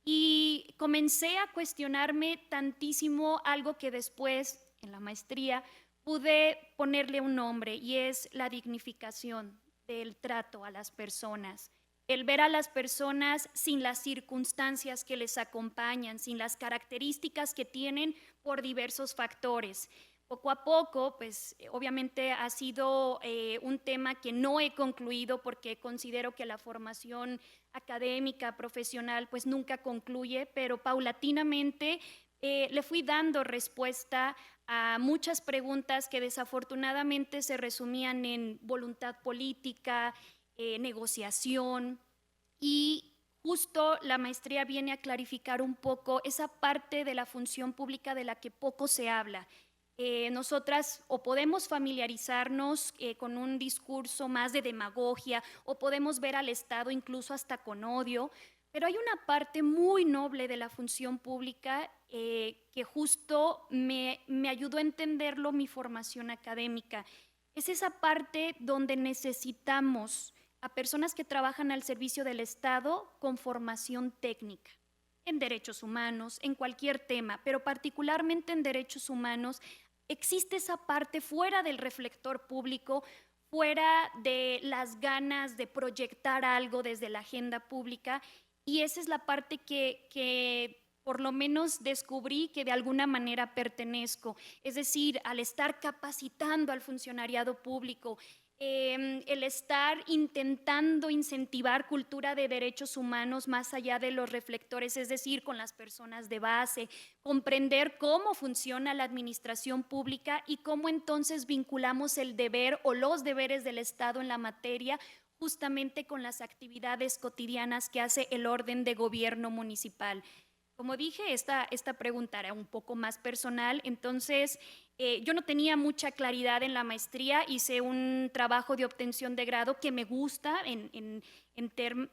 Y comencé a cuestionarme tantísimo algo que después, en la maestría, pude ponerle un nombre, y es la dignificación del trato a las personas. El ver a las personas sin las circunstancias que les acompañan, sin las características que tienen por diversos factores. Poco a poco, pues obviamente ha sido un tema que no he concluido porque considero que la formación académica, profesional, pues nunca concluye, pero paulatinamente le fui dando respuesta a muchas preguntas que desafortunadamente se resumían en voluntad política, negociación, y justo la maestría viene a clarificar un poco esa parte de la función pública de la que poco se habla. Nosotras o podemos familiarizarnos con un discurso más de demagogia o podemos ver al Estado incluso hasta con odio, pero hay una parte muy noble de la función pública que justo me ayudó a entenderlo mi formación académica. Es esa parte donde necesitamos a personas que trabajan al servicio del Estado con formación técnica, en derechos humanos, en cualquier tema, pero particularmente en derechos humanos. Existe esa parte fuera del reflector público, fuera de las ganas de proyectar algo desde la agenda pública, y esa es la parte que por lo menos descubrí que de alguna manera pertenezco, es decir, al estar capacitando al funcionariado público, el estar intentando incentivar cultura de derechos humanos más allá de los reflectores, es decir, con las personas de base, comprender cómo funciona la administración pública y cómo entonces vinculamos el deber o los deberes del Estado en la materia justamente con las actividades cotidianas que hace el orden de gobierno municipal. Como dije, esta pregunta era un poco más personal, entonces yo no tenía mucha claridad en la maestría, hice un trabajo de obtención de grado que me gusta en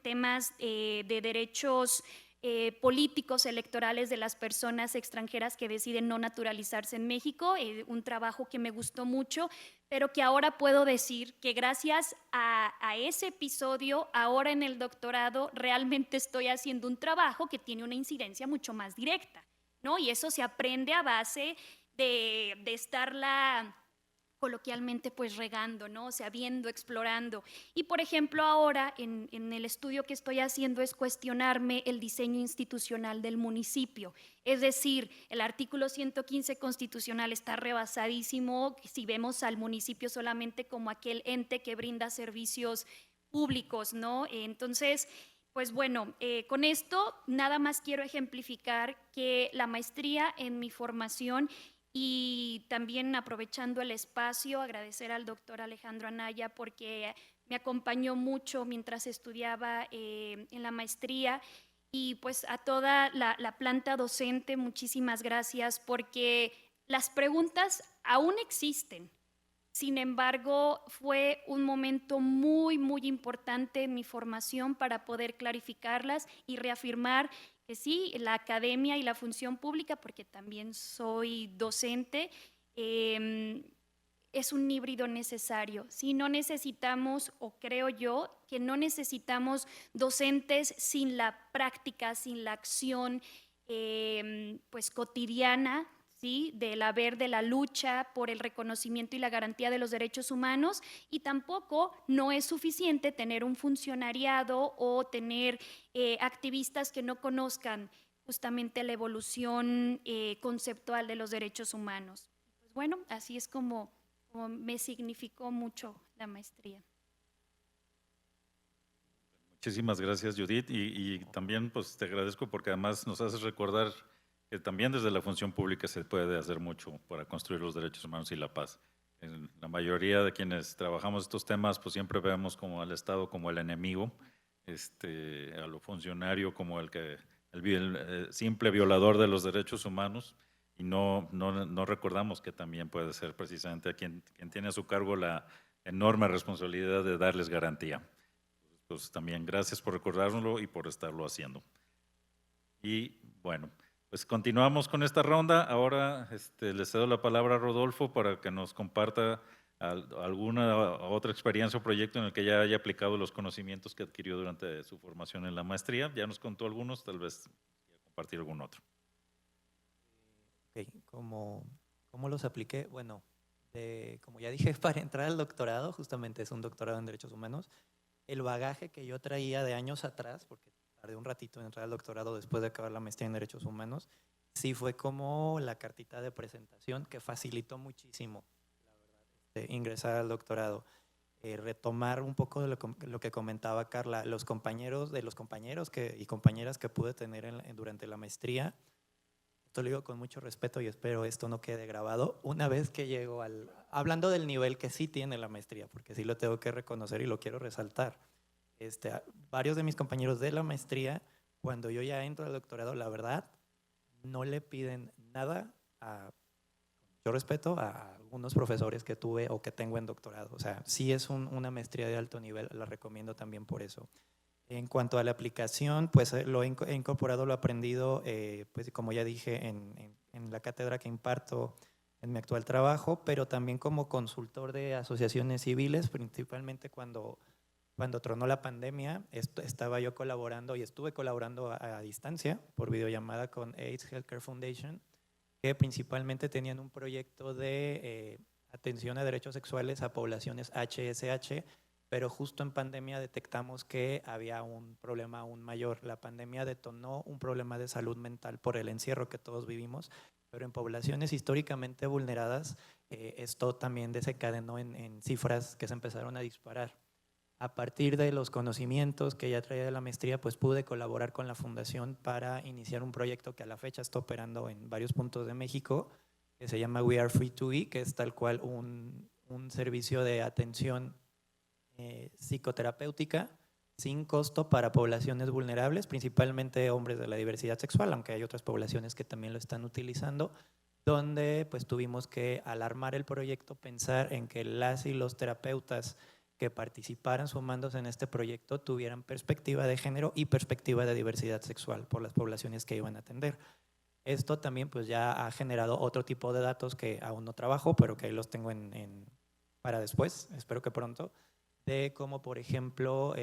temas de derechos políticos electorales de las personas extranjeras que deciden no naturalizarse en México, un trabajo que me gustó mucho, pero que ahora puedo decir que gracias a ese episodio, ahora en el doctorado realmente estoy haciendo un trabajo que tiene una incidencia mucho más directa, ¿no? Y eso se aprende a base de estarla coloquialmente pues regando, ¿no? O sea, viendo, explorando. Y por ejemplo ahora en el estudio que estoy haciendo es cuestionarme el diseño institucional del municipio. Es decir, el artículo 115 constitucional está rebasadísimo si vemos al municipio solamente como aquel ente que brinda servicios públicos, ¿no? Entonces, pues bueno, con esto nada más quiero ejemplificar que la maestría en mi formación, y también aprovechando el espacio, agradecer al doctor Alejandro Anaya porque me acompañó mucho mientras estudiaba en la maestría, y pues a toda la planta docente, muchísimas gracias porque las preguntas aún existen. Sin embargo, fue un momento muy, muy importante en mi formación para poder clarificarlas y reafirmar que sí, la academia y la función pública, porque también soy docente, es un híbrido necesario. Si no necesitamos, o creo yo, que no necesitamos docentes sin la práctica, sin la acción pues cotidiana, ¿sí? Del haber de la lucha por el reconocimiento y la garantía de los derechos humanos, y tampoco no es suficiente tener un funcionariado o tener activistas que no conozcan justamente la evolución conceptual de los derechos humanos. Pues bueno, así es como me significó mucho la maestría. Muchísimas gracias, Judith, y también pues te agradezco porque además nos haces recordar que también desde la función pública se puede hacer mucho para construir los derechos humanos y la paz. En la mayoría de quienes trabajamos estos temas, pues siempre vemos como al Estado como el enemigo, a lo funcionario como el simple violador de los derechos humanos, y no recordamos que también puede ser precisamente quien tiene a su cargo la enorme responsabilidad de darles garantía. Pues también gracias por recordárnoslo y por estarlo haciendo. Y bueno, pues continuamos con esta ronda. Ahora le cedo la palabra a Rodolfo para que nos comparta alguna otra experiencia o proyecto en el que ya haya aplicado los conocimientos que adquirió durante su formación en la maestría. Ya nos contó algunos, tal vez quiera compartir algún otro. Ok, ¿cómo los apliqué? Bueno, como ya dije, para entrar al doctorado, justamente es un doctorado en Derechos Humanos, el bagaje que yo traía de años atrás, porque tardé un ratito en entrar al doctorado después de acabar la maestría en Derechos Humanos, sí fue como la cartita de presentación que facilitó muchísimo, la verdad, ingresar al doctorado. Retomar un poco de lo que comentaba Carla, los compañeros y compañeras que pude tener durante la maestría. Esto lo digo con mucho respeto y espero esto no quede grabado. Una vez que llego hablando del nivel que sí tiene la maestría, porque sí lo tengo que reconocer y lo quiero resaltar. Varios de mis compañeros de la maestría, cuando yo ya entro al doctorado, la verdad, no le piden nada yo respeto a algunos profesores que tuve o que tengo en doctorado. O sea, sí es una maestría de alto nivel, la recomiendo también por eso. En cuanto a la aplicación, pues lo he incorporado, lo he aprendido, pues como ya dije, en la cátedra que imparto en mi actual trabajo, pero también como consultor de asociaciones civiles, principalmente cuando tronó la pandemia, estaba yo colaborando y estuve colaborando a distancia por videollamada con AIDS Healthcare Foundation, que principalmente tenían un proyecto de atención a derechos sexuales a poblaciones HSH, pero justo en pandemia detectamos que había un problema aún mayor. La pandemia detonó un problema de salud mental por el encierro que todos vivimos, pero en poblaciones históricamente vulneradas esto también desencadenó en cifras que se empezaron a disparar. A partir de los conocimientos que ya traía de la maestría, pues pude colaborar con la fundación para iniciar un proyecto que a la fecha está operando en varios puntos de México, que se llama We Are Free to Be, que es tal cual un servicio de atención psicoterapéutica sin costo para poblaciones vulnerables, principalmente hombres de la diversidad sexual, aunque hay otras poblaciones que también lo están utilizando, donde pues tuvimos que, al armar el proyecto, pensar en que las y los terapeutas que participaran sumándose en este proyecto tuvieran perspectiva de género y perspectiva de diversidad sexual por las poblaciones que iban a atender. Esto también pues ya ha generado otro tipo de datos que aún no trabajo, pero que ahí los tengo para después, espero que pronto, de cómo, por ejemplo,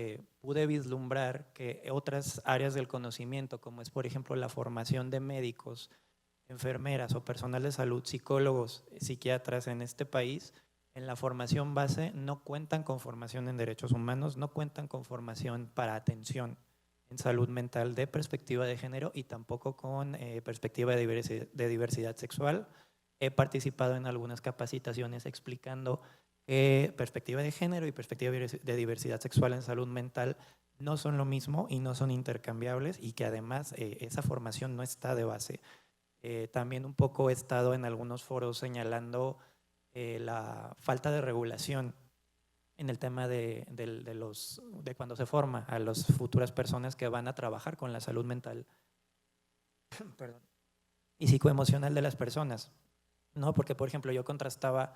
pude vislumbrar que otras áreas del conocimiento, como es, por ejemplo, la formación de médicos, enfermeras o personal de salud, psicólogos, psiquiatras en este país, en la formación base no cuentan con formación en derechos humanos, no cuentan con formación para atención en salud mental de perspectiva de género y tampoco con perspectiva de diversidad sexual. He participado en algunas capacitaciones explicando que perspectiva de género y perspectiva de diversidad sexual en salud mental no son lo mismo y no son intercambiables, y que además esa formación no está de base. También un poco he estado en algunos foros señalando la falta de regulación en el tema de cuando se forma a las futuras personas que van a trabajar con la salud mental perdón, y psicoemocional de las personas, ¿no? Porque, por ejemplo, yo contrastaba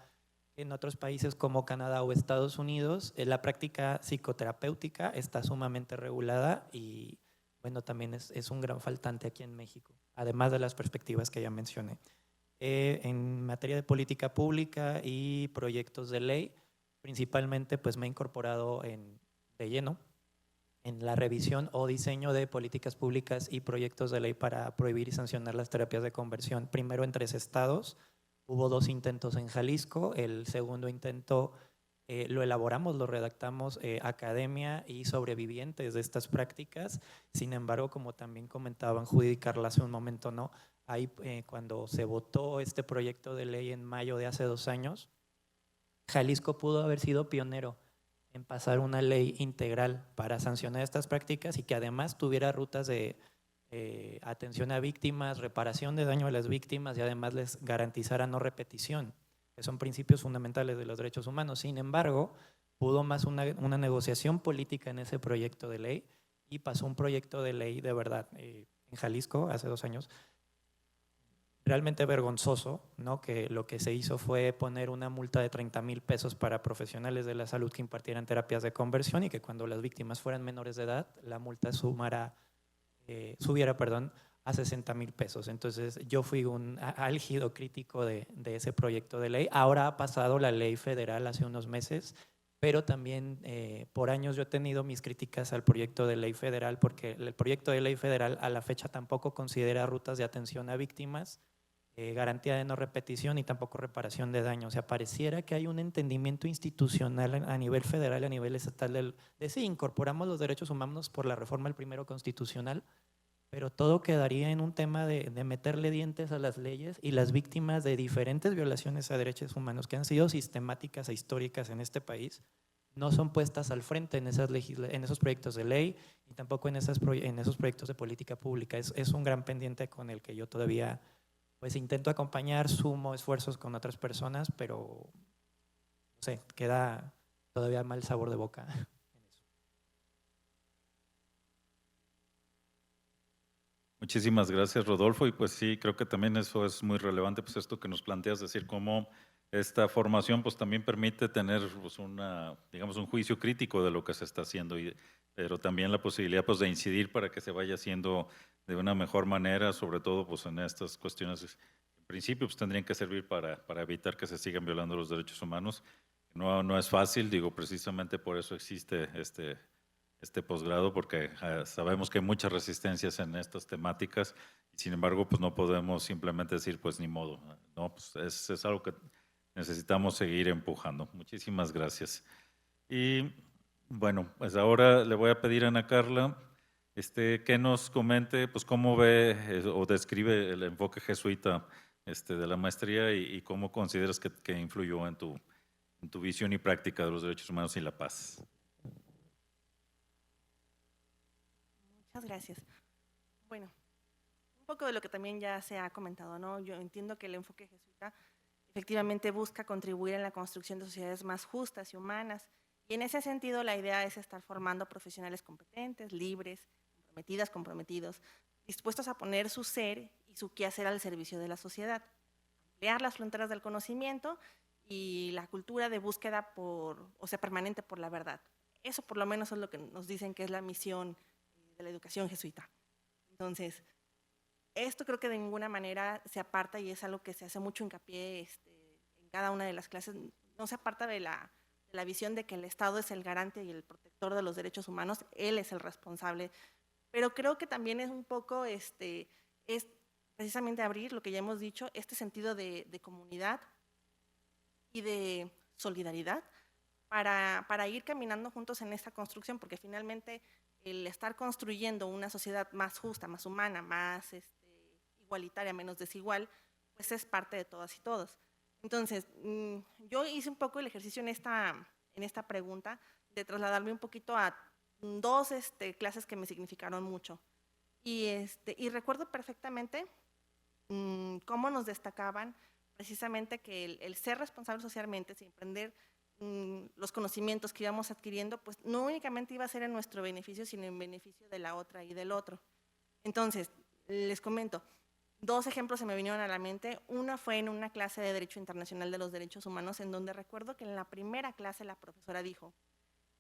en otros países como Canadá o Estados Unidos, la práctica psicoterapéutica está sumamente regulada y, bueno, también es un gran faltante aquí en México, además de las perspectivas que ya mencioné. En materia de política pública y proyectos de ley, principalmente pues me he incorporado de lleno en la revisión o diseño de políticas públicas y proyectos de ley para prohibir y sancionar las terapias de conversión. Primero en 3 estados, hubo 2 intentos en Jalisco, el segundo intento lo elaboramos, lo redactamos academia y sobrevivientes de estas prácticas. Sin embargo, como también comentaban Judy y Carla hace un momento, ¿no? Ahí, cuando se votó este proyecto de ley en mayo de hace 2 años, Jalisco pudo haber sido pionero en pasar una ley integral para sancionar estas prácticas y que además tuviera rutas de atención a víctimas, reparación de daño a las víctimas y además les garantizara no repetición, que son principios fundamentales de los derechos humanos. Sin embargo, pudo más una negociación política en ese proyecto de ley y pasó un proyecto de ley de verdad en Jalisco hace 2 años, realmente vergonzoso, ¿no? Que lo que se hizo fue poner una multa de 30,000 pesos para profesionales de la salud que impartieran terapias de conversión y que cuando las víctimas fueran menores de edad, la multa subiera a 60,000 pesos. Entonces yo fui un álgido crítico de ese proyecto de ley. Ahora ha pasado la ley federal hace unos meses, pero también por años yo he tenido mis críticas al proyecto de ley federal, porque el proyecto de ley federal a la fecha tampoco considera rutas de atención a víctimas garantía de no repetición y tampoco reparación de daño. O sea, pareciera que hay un entendimiento institucional a nivel federal, a nivel estatal, de sí, incorporamos los derechos humanos por la reforma del primero constitucional, pero todo quedaría en un tema de meterle dientes a las leyes, y las víctimas de diferentes violaciones a derechos humanos que han sido sistemáticas e históricas en este país no son puestas al frente en esos proyectos de ley y tampoco en esos proyectos de política pública. Es un gran pendiente con el que yo todavía pues intento acompañar, sumo esfuerzos con otras personas, pero no sé, queda todavía mal sabor de boca. Muchísimas gracias, Rodolfo. Y pues sí, creo que también eso es muy relevante, pues esto que nos planteas, decir cómo esta formación pues también permite tener pues digamos, un juicio crítico de lo que se está haciendo, pero también la posibilidad pues de incidir para que se vaya haciendo de una mejor manera, sobre todo pues en estas cuestiones en principio pues tendrían que servir para evitar que se sigan violando los derechos humanos. No es fácil, digo, precisamente por eso existe este posgrado, porque sabemos que hay muchas resistencias en estas temáticas y sin embargo pues no podemos simplemente decir pues ni modo, ¿no? Pues es algo que necesitamos seguir empujando. Muchísimas gracias. Y bueno, pues ahora le voy a pedir a Ana Carla que nos comente pues cómo ve o describe el enfoque jesuita de la maestría y cómo consideras que influyó en tu visión y práctica de los derechos humanos y la paz. Muchas gracias. Bueno, un poco de lo que también ya se ha comentado, ¿no? Yo entiendo que el enfoque jesuita efectivamente busca contribuir en la construcción de sociedades más justas y humanas, y en ese sentido la idea es estar formando profesionales competentes, libres, comprometidos, dispuestos a poner su ser y su quehacer al servicio de la sociedad, ampliar las fronteras del conocimiento y la cultura de búsqueda permanente por la verdad. Eso por lo menos es lo que nos dicen que es la misión de la educación jesuita. Entonces, esto creo que de ninguna manera se aparta, y es algo que se hace mucho hincapié en cada una de las clases, no se aparta de la visión de que el Estado es el garante y el protector de los derechos humanos, él es el responsable, pero creo que también es un poco, es precisamente abrir lo que ya hemos dicho, este sentido de comunidad y de solidaridad para ir caminando juntos en esta construcción, porque finalmente el estar construyendo una sociedad más justa, más humana, más igualitaria, menos desigual, pues es parte de todas y todos. Entonces, yo hice un poco el ejercicio en esta pregunta de trasladarme un poquito a dos clases que me significaron mucho. Y recuerdo perfectamente cómo nos destacaban precisamente que el ser responsable socialmente, sin emprender los conocimientos que íbamos adquiriendo, pues no únicamente iba a ser en nuestro beneficio, sino en beneficio de la otra y del otro. Entonces, les comento, dos ejemplos se me vinieron a la mente. Una fue en una clase de Derecho Internacional de los Derechos Humanos, en donde recuerdo que en la primera clase la profesora dijo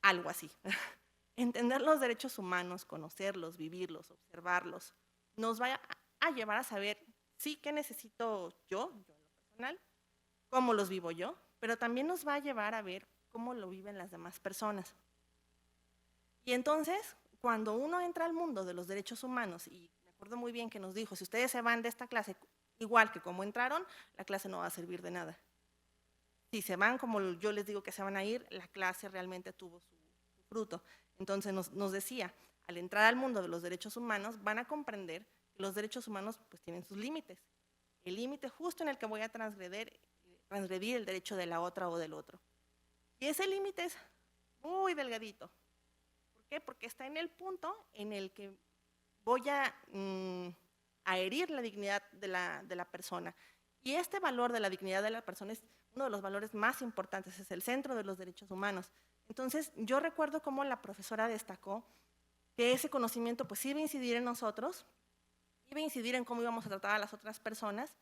algo así: entender los derechos humanos, conocerlos, vivirlos, observarlos, nos va a llevar a saber, sí, qué necesito yo en lo personal, cómo los vivo yo, pero también nos va a llevar a ver cómo lo viven las demás personas. Y entonces, cuando uno entra al mundo de los derechos humanos, y me acuerdo muy bien que nos dijo, si ustedes se van de esta clase igual que como entraron, la clase no va a servir de nada. Si se van como yo les digo que se van a ir, la clase realmente tuvo su fruto. Entonces nos decía, al entrar al mundo de los derechos humanos, van a comprender que los derechos humanos pues tienen sus límites. El límite justo en el que voy a transgredir el derecho de la otra o del otro. Y ese límite es muy delgadito. ¿Por qué? Porque está en el punto en el que voy a herir la dignidad de la persona. Y este valor de la dignidad de la persona es uno de los valores más importantes, es el centro de los derechos humanos. Entonces, yo recuerdo cómo la profesora destacó que ese conocimiento pues iba a incidir en nosotros, iba a incidir en cómo íbamos a tratar a las otras personas,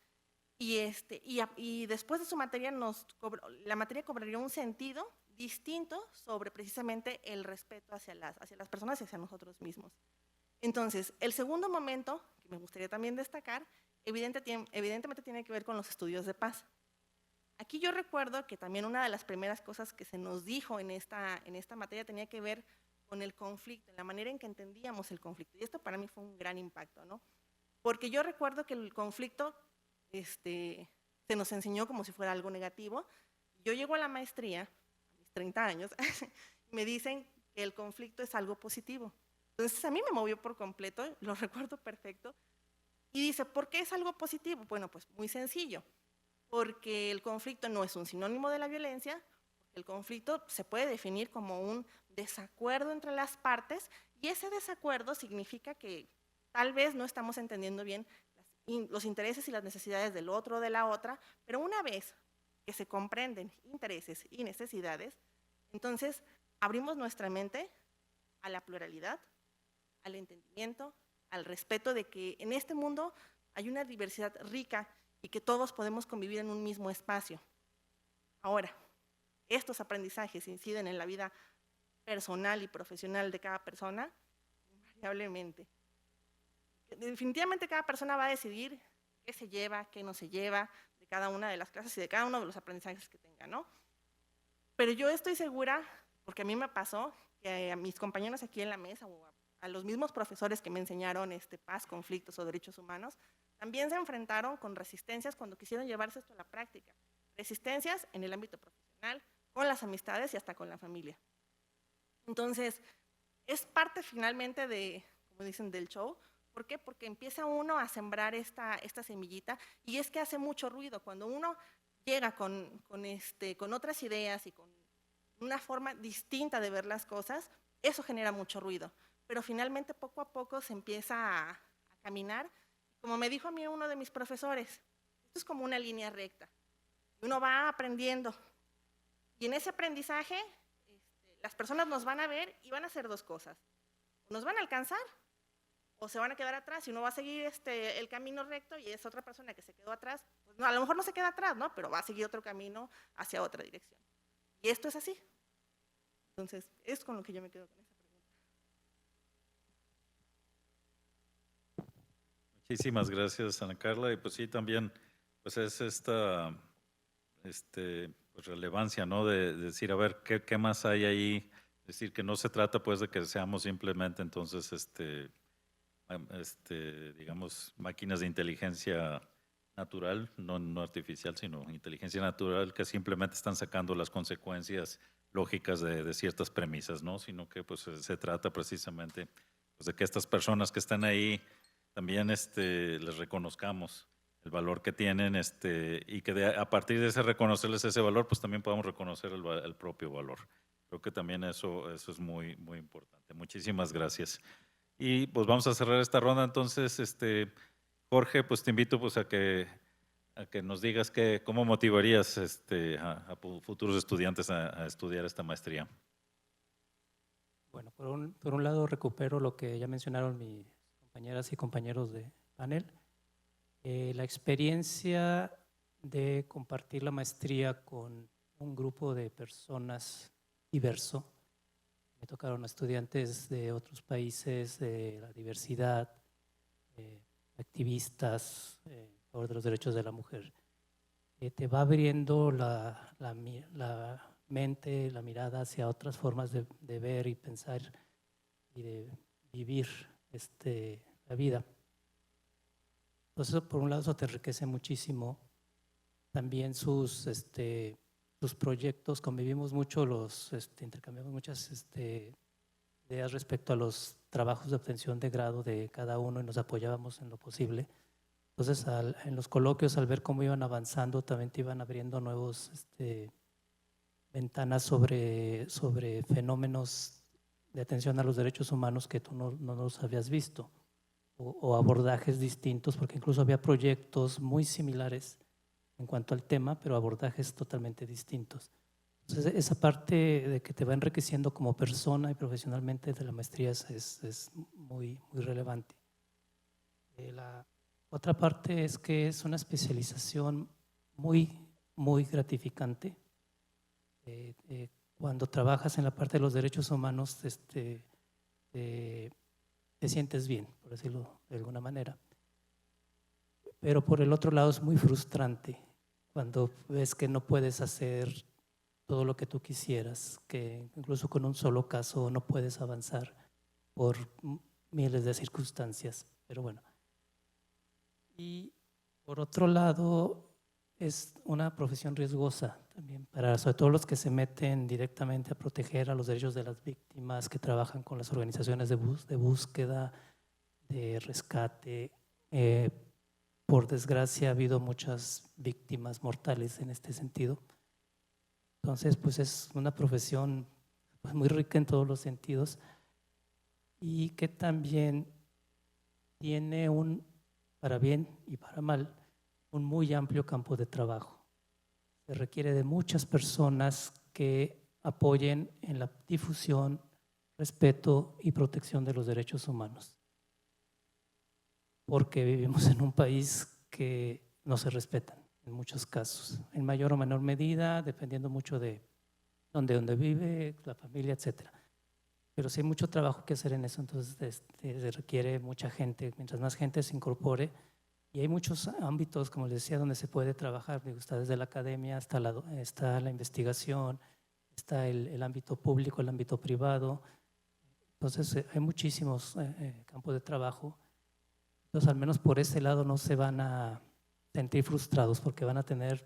y después de su materia, la materia cobraría un sentido distinto sobre precisamente el respeto hacia las personas y hacia nosotros mismos. Entonces, el segundo momento que me gustaría también destacar, evidentemente tiene que ver con los estudios de paz. Aquí yo recuerdo que también una de las primeras cosas que se nos dijo en esta materia tenía que ver con el conflicto, la manera en que entendíamos el conflicto. Y esto para mí fue un gran impacto, ¿no? Porque yo recuerdo que el conflicto se nos enseñó como si fuera algo negativo. Yo llego a la maestría, a mis 30 años, y me dicen que el conflicto es algo positivo. Entonces a mí me movió por completo, lo recuerdo perfecto, y dice, ¿por qué es algo positivo? Bueno, pues muy sencillo, porque el conflicto no es un sinónimo de la violencia, porque el conflicto se puede definir como un desacuerdo entre las partes, y ese desacuerdo significa que tal vez no estamos entendiendo bien los intereses y las necesidades del otro o de la otra, pero una vez que se comprenden intereses y necesidades, entonces abrimos nuestra mente a la pluralidad, al entendimiento, al respeto de que en este mundo hay una diversidad rica y que todos podemos convivir en un mismo espacio. Ahora, estos aprendizajes inciden en la vida personal y profesional de cada persona, invariablemente. Definitivamente cada persona va a decidir qué se lleva, qué no se lleva de cada una de las clases y de cada uno de los aprendizajes que tenga, ¿no? Pero yo estoy segura, porque a mí me pasó, que a mis compañeros aquí en la mesa o a los mismos profesores que me enseñaron paz, conflictos o derechos humanos, también se enfrentaron con resistencias cuando quisieron llevarse esto a la práctica. Resistencias en el ámbito profesional, con las amistades y hasta con la familia. Entonces, es parte finalmente de, como dicen, del show. ¿Por qué? Porque empieza uno a sembrar esta semillita, y es que hace mucho ruido. Cuando uno llega con otras ideas y con una forma distinta de ver las cosas, eso genera mucho ruido. Pero finalmente poco a poco se empieza a caminar. Como me dijo a mí uno de mis profesores, esto es como una línea recta. Uno va aprendiendo. Y en ese aprendizaje, las personas nos van a ver y van a hacer dos cosas. Nos van a alcanzar o se van a quedar atrás, y uno va a seguir el camino recto y es otra persona que se quedó atrás, pues no, a lo mejor no se queda atrás, ¿no? Pero va a seguir otro camino hacia otra dirección. Y esto es así. Entonces, es con lo que yo me quedo con esa pregunta. Muchísimas gracias, Ana Carla. Y pues sí, también pues es esta pues relevancia, ¿no? De decir, a ver, ¿qué más hay ahí? Es decir, que no se trata pues de que seamos simplemente entonces, digamos, máquinas de inteligencia natural, no artificial, sino inteligencia natural, que simplemente están sacando las consecuencias lógicas de ciertas premisas, ¿no? Sino que pues se trata precisamente pues, de que estas personas que están ahí también les reconozcamos el valor que tienen y que a partir de ese reconocerles ese valor, pues también podamos reconocer el propio valor. Creo que también eso es muy, muy importante. Muchísimas gracias. Y pues vamos a cerrar esta ronda. Entonces, Jorge, pues te invito pues a que nos digas cómo motivarías a futuros estudiantes a estudiar esta maestría. Bueno, por un lado recupero lo que ya mencionaron mis compañeras y compañeros de panel. La experiencia de compartir la maestría con un grupo de personas diverso. Me tocaron estudiantes de otros países, de la diversidad, activistas a favor de los derechos de la mujer. Te va abriendo la mente, la mirada hacia otras formas de ver y pensar y de vivir la vida. Entonces, por un lado, eso te enriquece muchísimo. También sus proyectos, convivimos mucho, intercambiamos muchas ideas respecto a los trabajos de obtención de grado de cada uno y nos apoyábamos en lo posible. Entonces, en los coloquios, al ver cómo iban avanzando, también te iban abriendo nuevos ventanas sobre fenómenos de atención a los derechos humanos que tú no los habías visto, o abordajes distintos, porque incluso había proyectos muy similares en cuanto al tema, pero abordajes totalmente distintos. Entonces, esa parte de que te va enriqueciendo como persona y profesionalmente de la maestría es muy, muy relevante. La otra parte es que es una especialización muy, muy gratificante. Cuando trabajas en la parte de los derechos humanos, te sientes bien, por decirlo de alguna manera. Pero por el otro lado es muy frustrante cuando ves que no puedes hacer todo lo que tú quisieras, que incluso con un solo caso no puedes avanzar por miles de circunstancias. Pero bueno. Y Por otro lado, es una profesión riesgosa también, para sobre todo los que se meten directamente a proteger a los derechos de las víctimas, que trabajan con las organizaciones de búsqueda, de rescate. Por desgracia ha habido muchas víctimas mortales en este sentido. Entonces, pues es una profesión pues, muy rica en todos los sentidos y que también tiene para bien y para mal, un muy amplio campo de trabajo. Se requiere de muchas personas que apoyen en la difusión, respeto y protección de los derechos humanos. Porque vivimos en un país que no se respetan en muchos casos, en mayor o menor medida, dependiendo mucho de donde vive, la familia, etcétera. Pero sí hay mucho trabajo que hacer en eso, entonces se requiere mucha gente, mientras más gente se incorpore, y hay muchos ámbitos, como les decía, donde se puede trabajar, está desde la academia, está la investigación, está el ámbito público, el ámbito privado, entonces hay muchísimos campos de trabajo. Entonces, al menos por ese lado no se van a sentir frustrados porque van a tener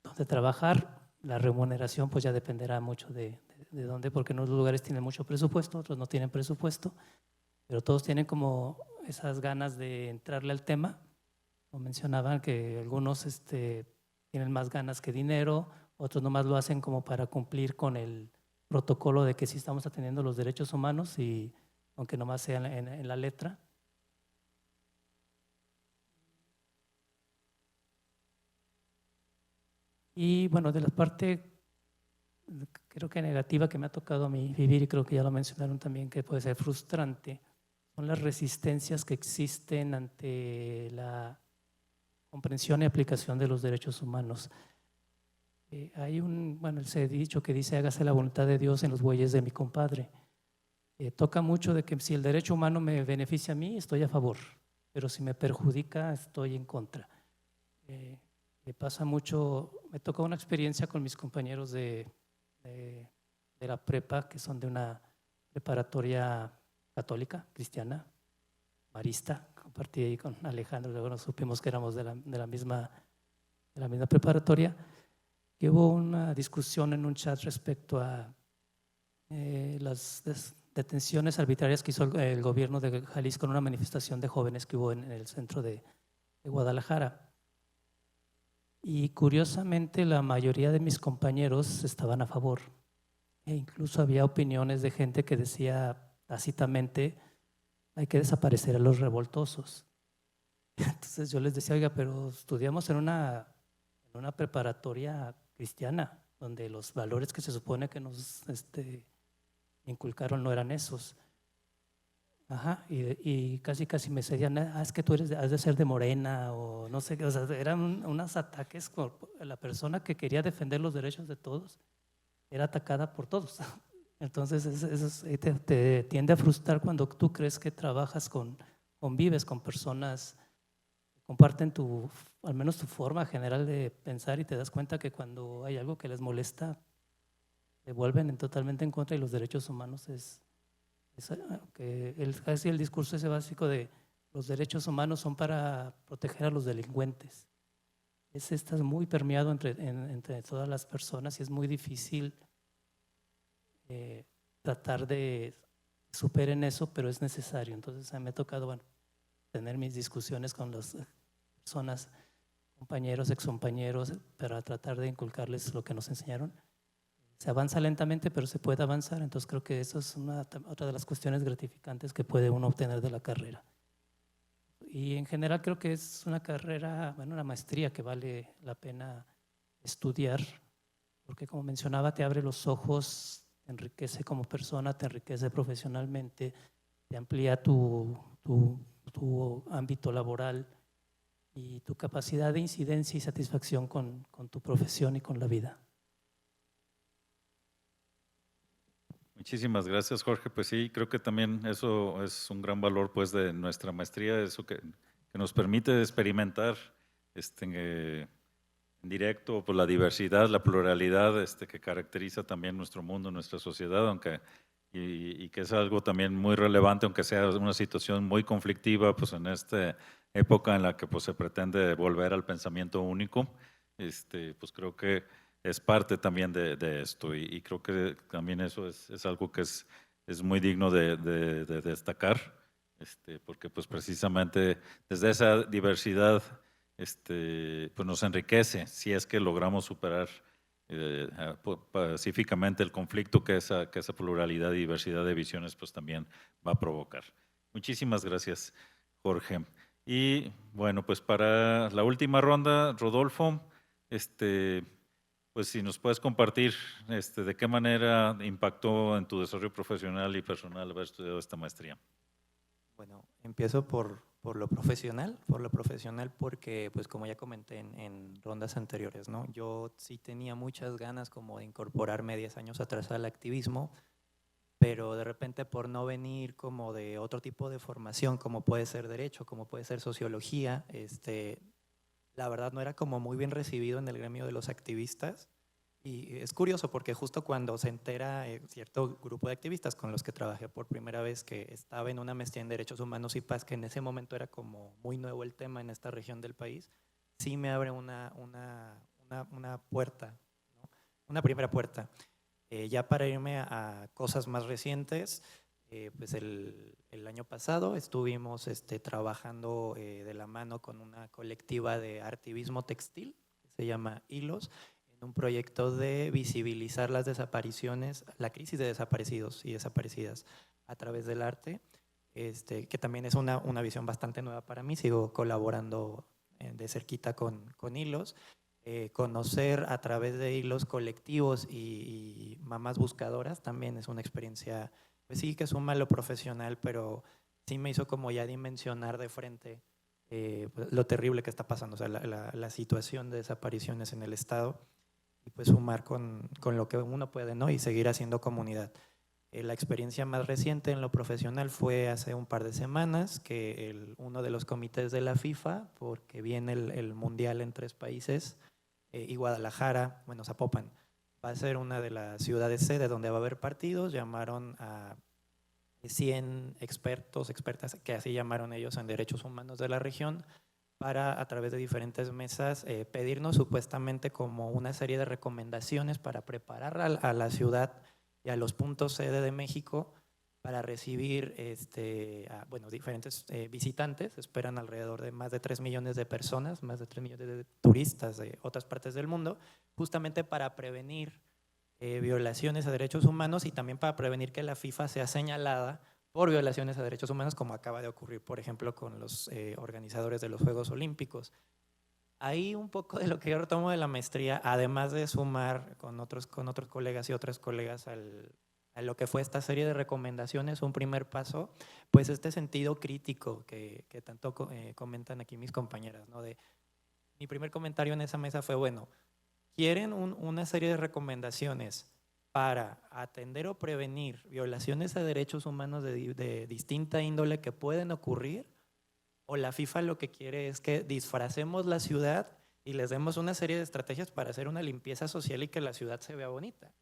donde trabajar. La remuneración pues ya dependerá mucho de dónde, porque en unos lugares tienen mucho presupuesto, otros no tienen presupuesto, pero todos tienen como esas ganas de entrarle al tema. Como mencionaban que algunos tienen más ganas que dinero, otros nomás lo hacen como para cumplir con el protocolo de que sí estamos atendiendo los derechos humanos, y aunque nomás sea en la letra. Y bueno, de la parte, creo que negativa que me ha tocado a mí vivir, y creo que ya lo mencionaron también, que puede ser frustrante, son las resistencias que existen ante la comprensión y aplicación de los derechos humanos. Hay ese dicho que dice: hágase la voluntad de Dios en los bueyes de mi compadre. Toca mucho de que si el derecho humano me beneficia a mí, estoy a favor, pero si me perjudica, estoy en contra. Me pasa mucho, me tocó una experiencia con mis compañeros de la prepa, que son de una preparatoria católica, cristiana, marista. Compartí ahí con Alejandro, luego nos supimos que éramos de la misma preparatoria, que hubo una discusión en un chat respecto a las detenciones arbitrarias que hizo el gobierno de Jalisco en una manifestación de jóvenes que hubo en el centro de Guadalajara. Y curiosamente la mayoría de mis compañeros estaban a favor, e incluso había opiniones de gente que decía tácitamente: hay que desaparecer a los revoltosos. Entonces yo les decía: oiga, pero estudiamos en una preparatoria cristiana, donde los valores que se supone que nos inculcaron no eran esos. Ajá, y casi me decían: es que tú has de ser de Morena, o no sé, o sea, eran unos ataques. La persona que quería defender los derechos de todos era atacada por todos. Entonces eso te tiende a frustrar cuando tú crees que trabajas convives con personas que comparten al menos tu forma general de pensar, y te das cuenta que cuando hay algo que les molesta, se vuelven totalmente en contra, y los derechos humanos casi el discurso ese básico de los derechos humanos son para proteger a los delincuentes. Está muy permeado entre todas las personas, y es muy difícil tratar de superen eso, pero es necesario. Entonces a mí me ha tocado tener mis discusiones con las personas, compañeros, excompañeros, para tratar de inculcarles lo que nos enseñaron. Se avanza lentamente, pero se puede avanzar. Entonces creo que eso es otra de las cuestiones gratificantes que puede uno obtener de la carrera. Y en general creo que es una carrera, una maestría que vale la pena estudiar, porque como mencionaba, te abre los ojos, te enriquece como persona, te enriquece profesionalmente, te amplía tu ámbito laboral y tu capacidad de incidencia y satisfacción con tu profesión y con la vida. Muchísimas gracias, Jorge. Pues sí, creo que también eso es un gran valor pues de nuestra maestría, eso que nos permite experimentar en directo pues, la diversidad, la pluralidad que caracteriza también nuestro mundo, nuestra sociedad, y que es algo también muy relevante, aunque sea una situación muy conflictiva pues en época en la que pues, se pretende volver al pensamiento único, pues creo que es parte también de esto y creo que también eso es algo que es muy digno de destacar, porque pues precisamente desde esa diversidad pues nos enriquece si es que logramos superar pacíficamente el conflicto que esa pluralidad y diversidad de visiones pues también va a provocar. Muchísimas gracias, Jorge. Y bueno, pues para la última ronda, Rodolfo, pues si nos puedes compartir de qué manera impactó en tu desarrollo profesional y personal haber estudiado esta maestría. Bueno, empiezo por lo profesional, porque, pues como ya comenté en rondas anteriores, ¿no? Yo sí tenía muchas ganas como de incorporarme 10 años atrás al activismo, pero de repente por no venir como de otro tipo de formación, como puede ser derecho, como puede ser sociología, la verdad no era como muy bien recibido en el gremio de los activistas. Y es curioso porque justo cuando se entera cierto grupo de activistas con los que trabajé por primera vez que estaba en una maestría en Derechos Humanos y Paz, que en ese momento era como muy nuevo el tema en esta región del país, sí me abre una puerta, ¿no? Una primera puerta. Ya para irme a cosas más recientes, pues el año pasado estuvimos trabajando de la mano con una colectiva de artivismo textil que se llama Hilos, en un proyecto de visibilizar las desapariciones, la crisis de desaparecidos y desaparecidas a través del arte, que también es una visión bastante nueva para mí. Sigo colaborando de cerquita con Hilos. Conocer a través de hilos colectivos y mamás buscadoras también es una experiencia, pues sí que suma lo profesional, pero sí me hizo como ya dimensionar de frente lo terrible que está pasando, o sea, la situación de desapariciones en el Estado, y pues sumar con lo que uno puede, ¿no? Y seguir haciendo comunidad. La experiencia más reciente en lo profesional fue hace un par de semanas que uno de los comités de la FIFA, porque viene el Mundial en 3 países, y Guadalajara, bueno, Zapopan, va a ser una de las ciudades sede donde va a haber partidos. Llamaron a 100 expertos, expertas, que así llamaron ellos, en derechos humanos de la región, para a través de diferentes mesas pedirnos supuestamente como una serie de recomendaciones para preparar a la ciudad y a los puntos sede de México para recibir bueno, diferentes visitantes. Esperan alrededor de más de 3 millones de personas, más de 3 millones de turistas de otras partes del mundo, justamente para prevenir violaciones a derechos humanos y también para prevenir que la FIFA sea señalada por violaciones a derechos humanos, como acaba de ocurrir, por ejemplo, con los organizadores de los Juegos Olímpicos. Ahí un poco de lo que yo retomo de la maestría, además de sumar con otros colegas y otras colegas a lo que fue esta serie de recomendaciones, un primer paso, pues este sentido crítico que tanto comentan aquí mis compañeras, ¿no? Mi primer comentario en esa mesa fue, bueno, ¿quieren una serie de recomendaciones para atender o prevenir violaciones a derechos humanos de distinta índole que pueden ocurrir? ¿O la FIFA lo que quiere es que disfracemos la ciudad y les demos una serie de estrategias para hacer una limpieza social y que la ciudad se vea bonita?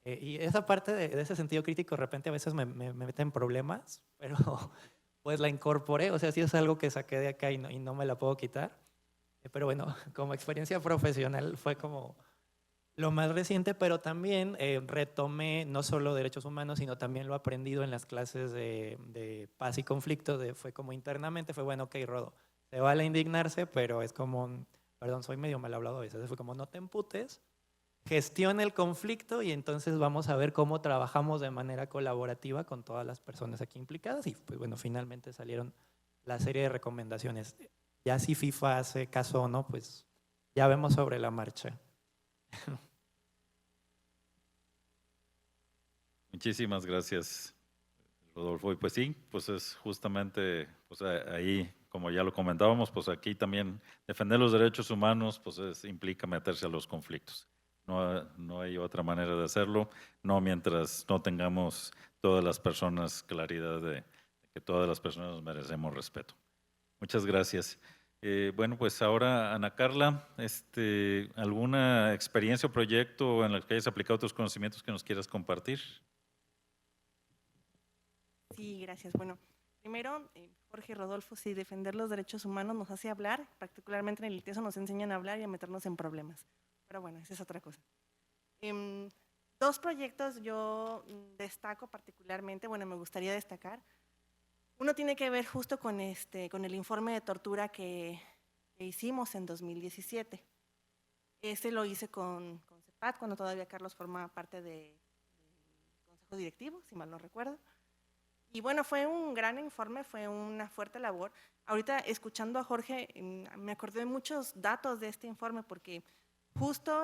Y esa parte de ese sentido crítico de repente a veces me mete en problemas, pero pues la incorporé, o sea, sí es algo que saqué de acá y no me la puedo quitar. Pero bueno, como experiencia profesional fue como lo más reciente, pero también retomé no solo derechos humanos, sino también lo aprendido en las clases de paz y conflicto. Fue como internamente, fue bueno, ok, Rodo, se vale indignarse, pero es como, perdón, soy medio mal hablado a veces, fue como no te emputes, gestiona el conflicto y entonces vamos a ver cómo trabajamos de manera colaborativa con todas las personas aquí implicadas. Y pues bueno, finalmente salieron la serie de recomendaciones. Ya si FIFA hace caso o no, pues ya vemos sobre la marcha. Muchísimas gracias, Rodolfo. Y pues sí, pues es justamente pues ahí, como ya lo comentábamos, pues aquí también defender los derechos humanos pues implica meterse a los conflictos. No hay otra manera de hacerlo, no mientras no tengamos todas las personas claridad de que todas las personas merecemos respeto. Muchas gracias. Bueno, pues ahora, Ana Carla, ¿alguna experiencia o proyecto en el que hayas aplicado tus conocimientos que nos quieras compartir? Sí, gracias. Bueno, Primero, Jorge y Rodolfo, sí, defender los derechos humanos nos hace hablar, particularmente en el ITESO nos enseñan a hablar y a meternos en problemas. Pero bueno, esa es otra cosa. Dos proyectos yo destaco particularmente, bueno, me gustaría destacar. Uno tiene que ver justo con el informe de tortura que hicimos en 2017. Ese lo hice con CEPAT, cuando todavía Carlos formaba parte del consejo directivo, si mal no recuerdo. Y bueno, fue un gran informe, fue una fuerte labor. Ahorita, escuchando a Jorge, me acordé de muchos datos de este informe, porque justo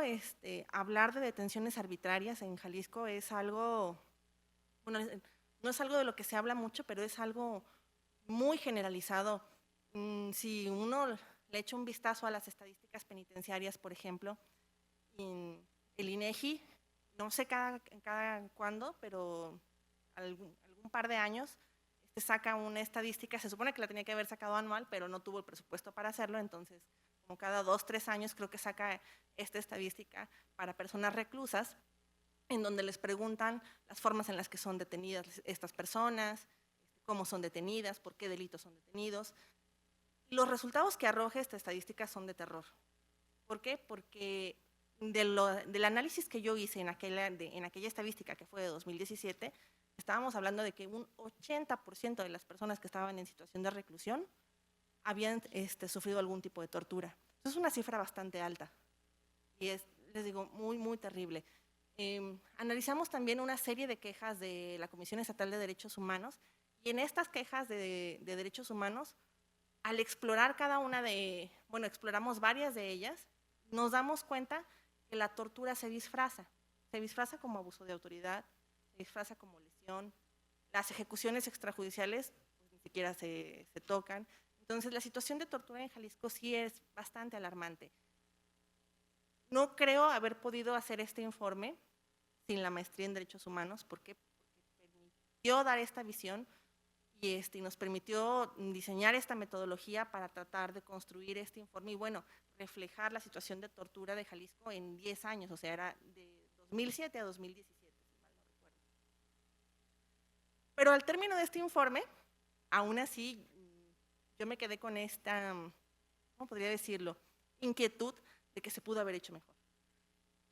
hablar de detenciones arbitrarias en Jalisco es algo, bueno, no es algo de lo que se habla mucho, pero es algo muy generalizado. Si uno le echa un vistazo a las estadísticas penitenciarias, por ejemplo, en el INEGI, no sé cada cuándo, pero algún par de años, saca una estadística, se supone que la tenía que haber sacado anual, pero no tuvo el presupuesto para hacerlo, entonces como cada 2, 3 años creo que saca esta estadística para personas reclusas, en donde les preguntan las formas en las que son detenidas estas personas, cómo son detenidas, por qué delitos son detenidos. Y los resultados que arroja esta estadística son de terror. ¿Por qué? Porque del análisis que yo hice en aquella estadística que fue de 2017, estábamos hablando de que un 80% de las personas que estaban en situación de reclusión habían sufrido algún tipo de tortura. Eso es una cifra bastante alta y es, les digo, muy, muy terrible. Analizamos también una serie de quejas de la Comisión Estatal de Derechos Humanos, y en estas quejas de derechos humanos, al explorar exploramos varias de ellas, nos damos cuenta que la tortura se disfraza como abuso de autoridad, se disfraza como lesión, las ejecuciones extrajudiciales pues, ni siquiera se tocan. Entonces, la situación de tortura en Jalisco sí es bastante alarmante. No creo haber podido hacer este informe sin la maestría en Derechos Humanos, porque permitió dar esta visión y nos permitió diseñar esta metodología para tratar de construir este informe y, bueno, reflejar la situación de tortura de Jalisco en 10 años, o sea, era de 2007 a 2017, si mal no recuerdo. Pero al término de este informe, aún así, yo me quedé con esta, ¿cómo podría decirlo?, inquietud de que se pudo haber hecho mejor.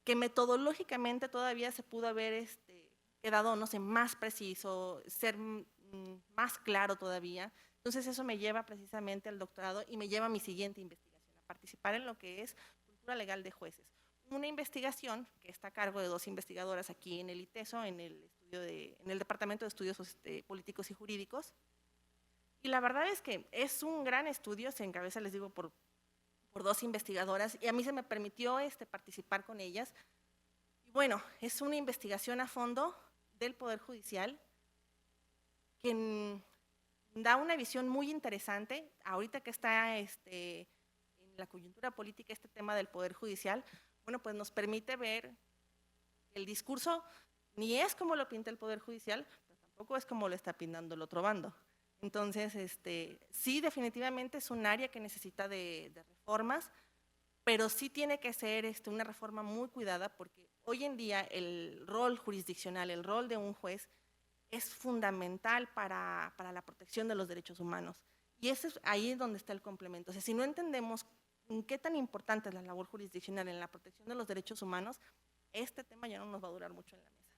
Que metodológicamente todavía se pudo haber quedado, no sé, más preciso, ser más claro todavía. Entonces eso me lleva precisamente al doctorado y me lleva a mi siguiente investigación, a participar en lo que es cultura legal de jueces. Una investigación que está a cargo de 2 investigadoras aquí en el ITESO, en el Departamento de Estudios Políticos y Jurídicos. Y la verdad es que es un gran estudio, se encabeza, les digo, por 2 investigadoras, y a mí se me permitió participar con ellas. Y bueno, es una investigación a fondo del Poder Judicial que da una visión muy interesante. Ahorita que está en la coyuntura política este tema del Poder Judicial, bueno, pues nos permite ver el discurso ni es como lo pinta el Poder Judicial, pero tampoco es como lo está pintando el otro bando. Entonces, sí, definitivamente es un área que necesita de reformas, pero sí tiene que ser una reforma muy cuidada, porque hoy en día el rol jurisdiccional, el rol de un juez, es fundamental para la protección de los derechos humanos. Y ahí es donde está el complemento. O sea, si no entendemos qué tan importante es la labor jurisdiccional en la protección de los derechos humanos, este tema ya no nos va a durar mucho en la mesa.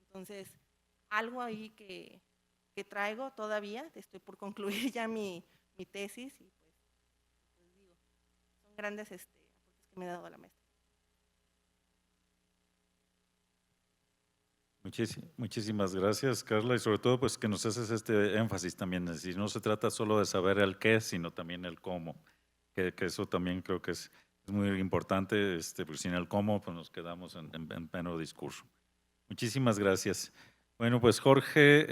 Entonces, algo ahí que traigo todavía, estoy por concluir ya mi tesis y pues digo, son grandes aportes que me ha dado la maestra. Muchísimas gracias, Carla, y sobre todo pues que nos haces este énfasis también, es decir, no se trata solo de saber el qué, sino también el cómo, que eso también creo que es muy importante, porque sin el cómo pues nos quedamos en pleno discurso. Muchísimas gracias. Bueno, pues Jorge,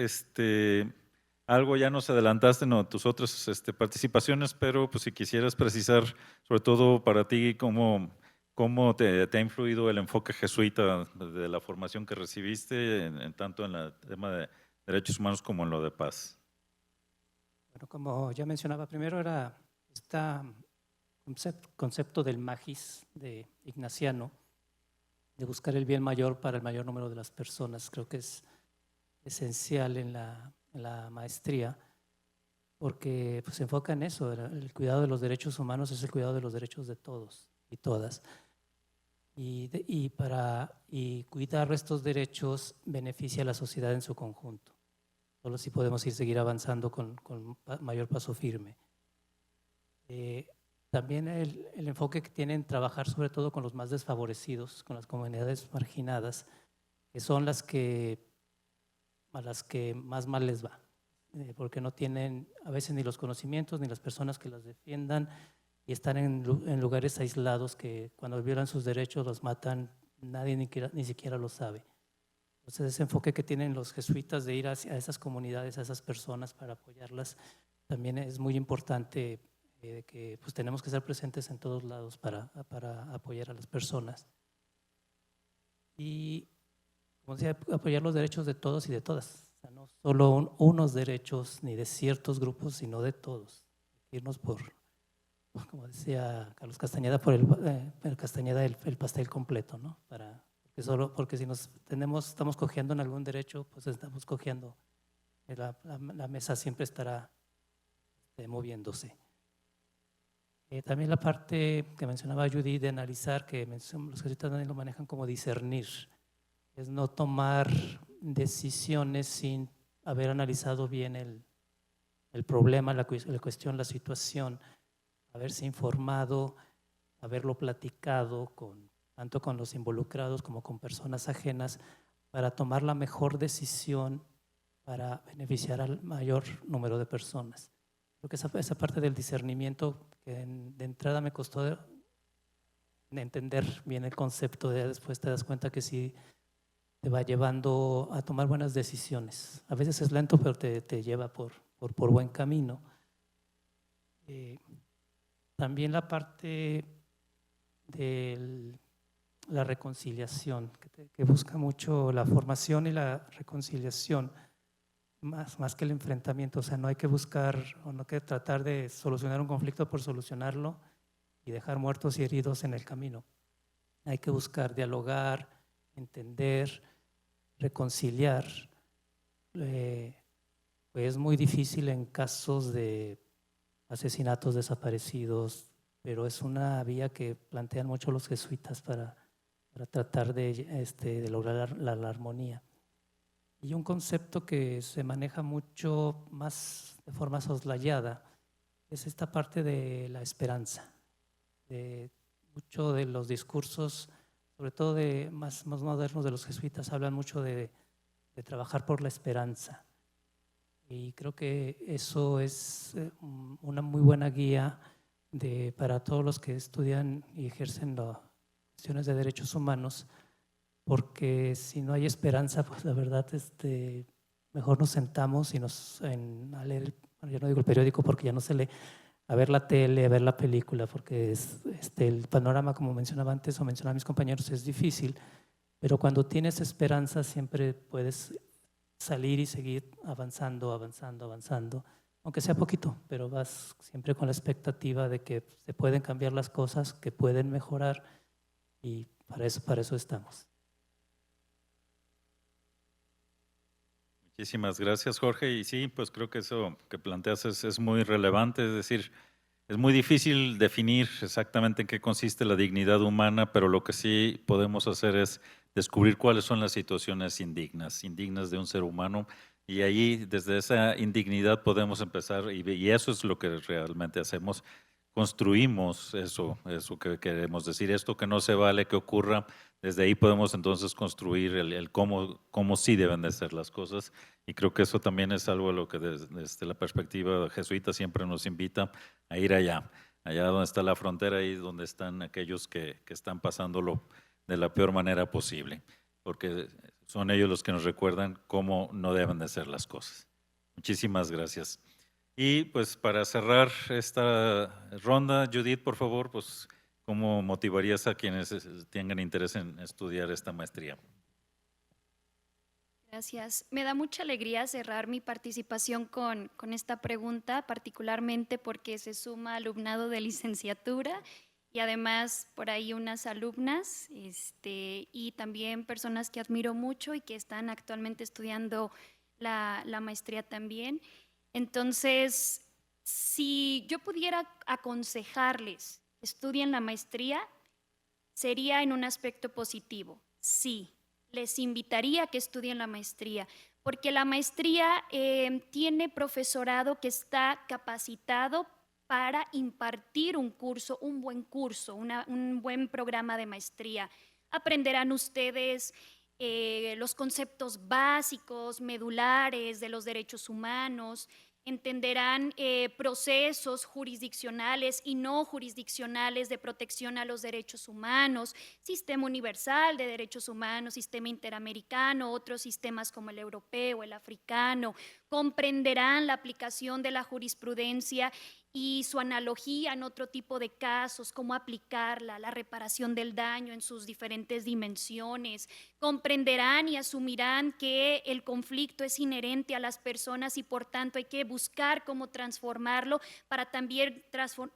algo ya nos adelantaste en tus otras participaciones, pero pues si quisieras precisar, sobre todo para ti, ¿cómo te ha influido el enfoque jesuita de la formación que recibiste, tanto en el tema de derechos humanos como en lo de paz? Bueno, como ya mencionaba, primero era este concepto del magis de Ignaciano, de buscar el bien mayor para el mayor número de las personas. Creo que es esencial en la maestría, porque pues, se enfoca en eso, el cuidado de los derechos humanos es el cuidado de los derechos de todos y todas. Y cuidar estos derechos beneficia a la sociedad en su conjunto. Solo así podemos seguir avanzando con mayor paso firme. También el enfoque que tienen trabajar sobre todo con los más desfavorecidos, con las comunidades marginadas, que son a las que más mal les va, porque no tienen a veces ni los conocimientos ni las personas que las defiendan y están en lugares aislados que cuando violan sus derechos los matan, nadie ni siquiera lo sabe. Entonces ese enfoque que tienen los jesuitas de ir hacia esas comunidades, a esas personas para apoyarlas, también es muy importante, que pues tenemos que estar presentes en todos lados para apoyar a las personas. Y como decía, apoyar los derechos de todos y de todas. O sea, no solo unos derechos ni de ciertos grupos, sino de todos. Irnos por, como decía Carlos Castañeda, por el pastel completo, ¿no? Porque si estamos cojeando en algún derecho, pues estamos cojeando. La mesa siempre estará moviéndose. También la parte que mencionaba Judy de analizar, que los jesuitas también lo manejan como discernir, es no tomar decisiones sin haber analizado bien el problema, la cuestión, la situación, haberse informado, haberlo platicado tanto con los involucrados como con personas ajenas para tomar la mejor decisión para beneficiar al mayor número de personas. Creo que esa parte del discernimiento que de entrada me costó de entender bien el concepto, después te das cuenta que sí te va llevando a tomar buenas decisiones. A veces es lento, pero te lleva por buen camino. También la parte de la reconciliación, que busca mucho la formación y la reconciliación, más que el enfrentamiento. O sea, no hay que buscar o no hay que tratar de solucionar un conflicto por solucionarlo y dejar muertos y heridos en el camino. Hay que buscar dialogar, entender, reconciliar. Pues es muy difícil en casos de asesinatos, desaparecidos, pero es una vía que plantean mucho los jesuitas para tratar de lograr la armonía. Y un concepto que se maneja mucho más de forma soslayada es esta parte de la esperanza. Mucho de los discursos, sobre todo de más modernos de los jesuitas, hablan mucho de trabajar por la esperanza. Y creo que eso es una muy buena guía para todos los que estudian y ejercen las cuestiones de derechos humanos, porque si no hay esperanza, pues la verdad mejor nos sentamos y a leer, yo no digo el periódico porque ya no se lee, a ver la tele, a ver la película, porque el panorama, como mencionaba antes o mencionaban mis compañeros, es difícil, pero cuando tienes esperanza siempre puedes salir y seguir avanzando, aunque sea poquito, pero vas siempre con la expectativa de que se pueden cambiar las cosas, que pueden mejorar, y para eso estamos. Muchísimas gracias, Jorge. Y sí, pues creo que eso que planteas es muy relevante, es decir, es muy difícil definir exactamente en qué consiste la dignidad humana, pero lo que sí podemos hacer es descubrir cuáles son las situaciones indignas de un ser humano, y ahí desde esa indignidad podemos empezar, y eso es lo que realmente hacemos, construimos eso que queremos decir, esto que no se vale que ocurra. Desde ahí podemos entonces construir el cómo sí deben de ser las cosas, y creo que eso también es algo a lo que desde la perspectiva jesuita siempre nos invita a ir allá donde está la frontera, ahí donde están aquellos que están pasándolo de la peor manera posible, porque son ellos los que nos recuerdan cómo no deben de ser las cosas. Muchísimas gracias. Y pues para cerrar esta ronda, Judith, por favor, pues ¿cómo motivarías a quienes tengan interés en estudiar esta maestría? Gracias. Me da mucha alegría cerrar mi participación con esta pregunta, particularmente porque se suma alumnado de licenciatura y además por ahí unas alumnas y también personas que admiro mucho y que están actualmente estudiando la maestría también. Entonces, Si yo pudiera aconsejarles que estudien la maestría, sería en un aspecto positivo. Sí, les invitaría a que estudien la maestría, porque la maestría tiene profesorado que está capacitado para impartir un curso, un buen curso, un buen programa de maestría. Aprenderán ustedes los conceptos básicos, medulares de los derechos humanos, entenderán procesos jurisdiccionales y no jurisdiccionales de protección a los derechos humanos, sistema universal de derechos humanos, sistema interamericano, otros sistemas como el europeo, el africano, comprenderán la aplicación de la jurisprudencia y su analogía en otro tipo de casos, cómo aplicarla, la reparación del daño en sus diferentes dimensiones. Comprenderán y asumirán que el conflicto es inherente a las personas y por tanto hay que buscar cómo transformarlo para también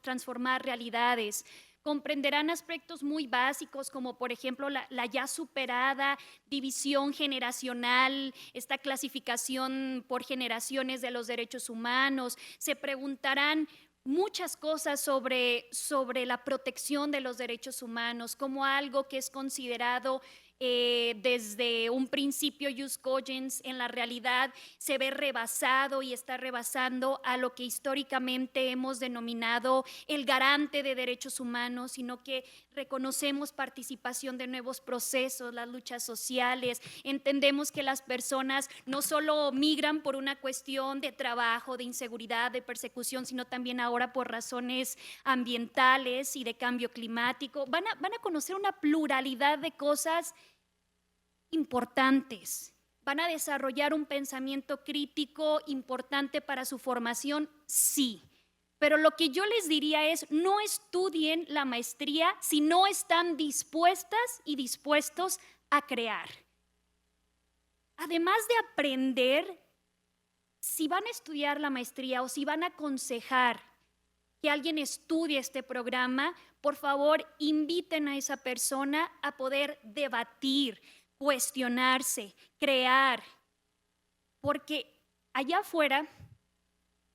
transformar realidades. Comprenderán aspectos muy básicos como por ejemplo la ya superada división generacional, esta clasificación por generaciones de los derechos humanos. Se preguntarán muchas cosas sobre la protección de los derechos humanos como algo que es considerado desde un principio jus cogens, en la realidad se ve rebasado y está rebasando a lo que históricamente hemos denominado el garante de derechos humanos, sino que reconocemos participación de nuevos procesos, las luchas sociales, entendemos que las personas no solo migran por una cuestión de trabajo, de inseguridad, de persecución, sino también ahora por razones ambientales y de cambio climático. Van a conocer una pluralidad de cosas importantes. ¿Van a desarrollar un pensamiento crítico importante para su formación? Sí. Pero lo que yo les diría es, no estudien la maestría si no están dispuestas y dispuestos a crear. Además de aprender, si van a estudiar la maestría o si van a aconsejar que alguien estudie este programa, por favor, inviten a esa persona a poder debatir, cuestionarse, crear, porque allá afuera,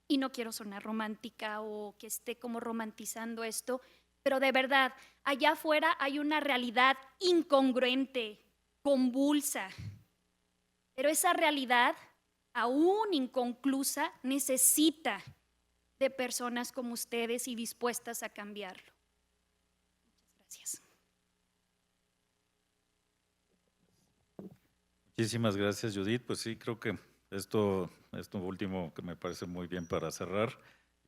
y no quiero sonar romántica o que esté como romantizando esto, pero de verdad, allá afuera hay una realidad incongruente, convulsa, pero esa realidad, aún inconclusa, necesita de personas como ustedes y dispuestas a cambiarlo. Muchas gracias. Muchísimas gracias, Judith. Pues sí, creo que esto último que me parece muy bien para cerrar.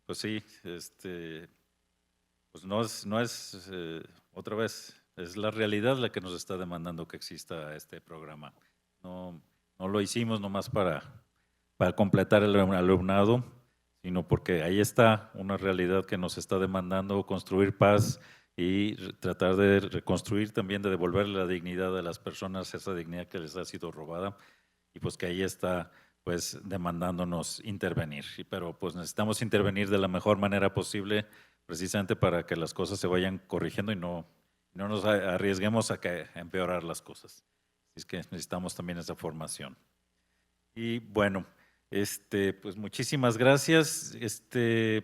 Pues sí, pues no es otra vez, es la realidad la que nos está demandando que exista este programa. No lo hicimos nomás para completar el alumnado, sino porque ahí está una realidad que nos está demandando construir paz y tratar de reconstruir también, de devolverle la dignidad a las personas, esa dignidad que les ha sido robada, y pues que ahí está pues demandándonos intervenir. Pero pues necesitamos intervenir de la mejor manera posible, precisamente para que las cosas se vayan corrigiendo y no nos arriesguemos a empeorar las cosas. Así es que necesitamos también esa formación. Y bueno, pues muchísimas gracias.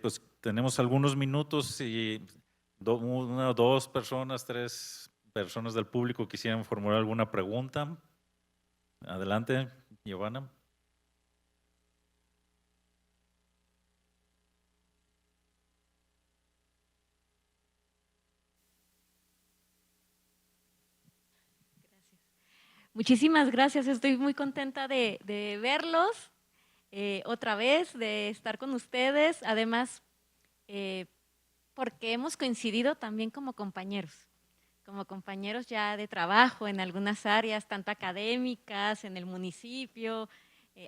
Pues tenemos algunos minutos y una, dos personas, tres personas del público quisieran formular alguna pregunta. Adelante, Giovanna. Muchísimas gracias, estoy muy contenta de verlos otra vez, de estar con ustedes, además porque hemos coincidido también como compañeros ya de trabajo en algunas áreas, tanto académicas, en el municipio,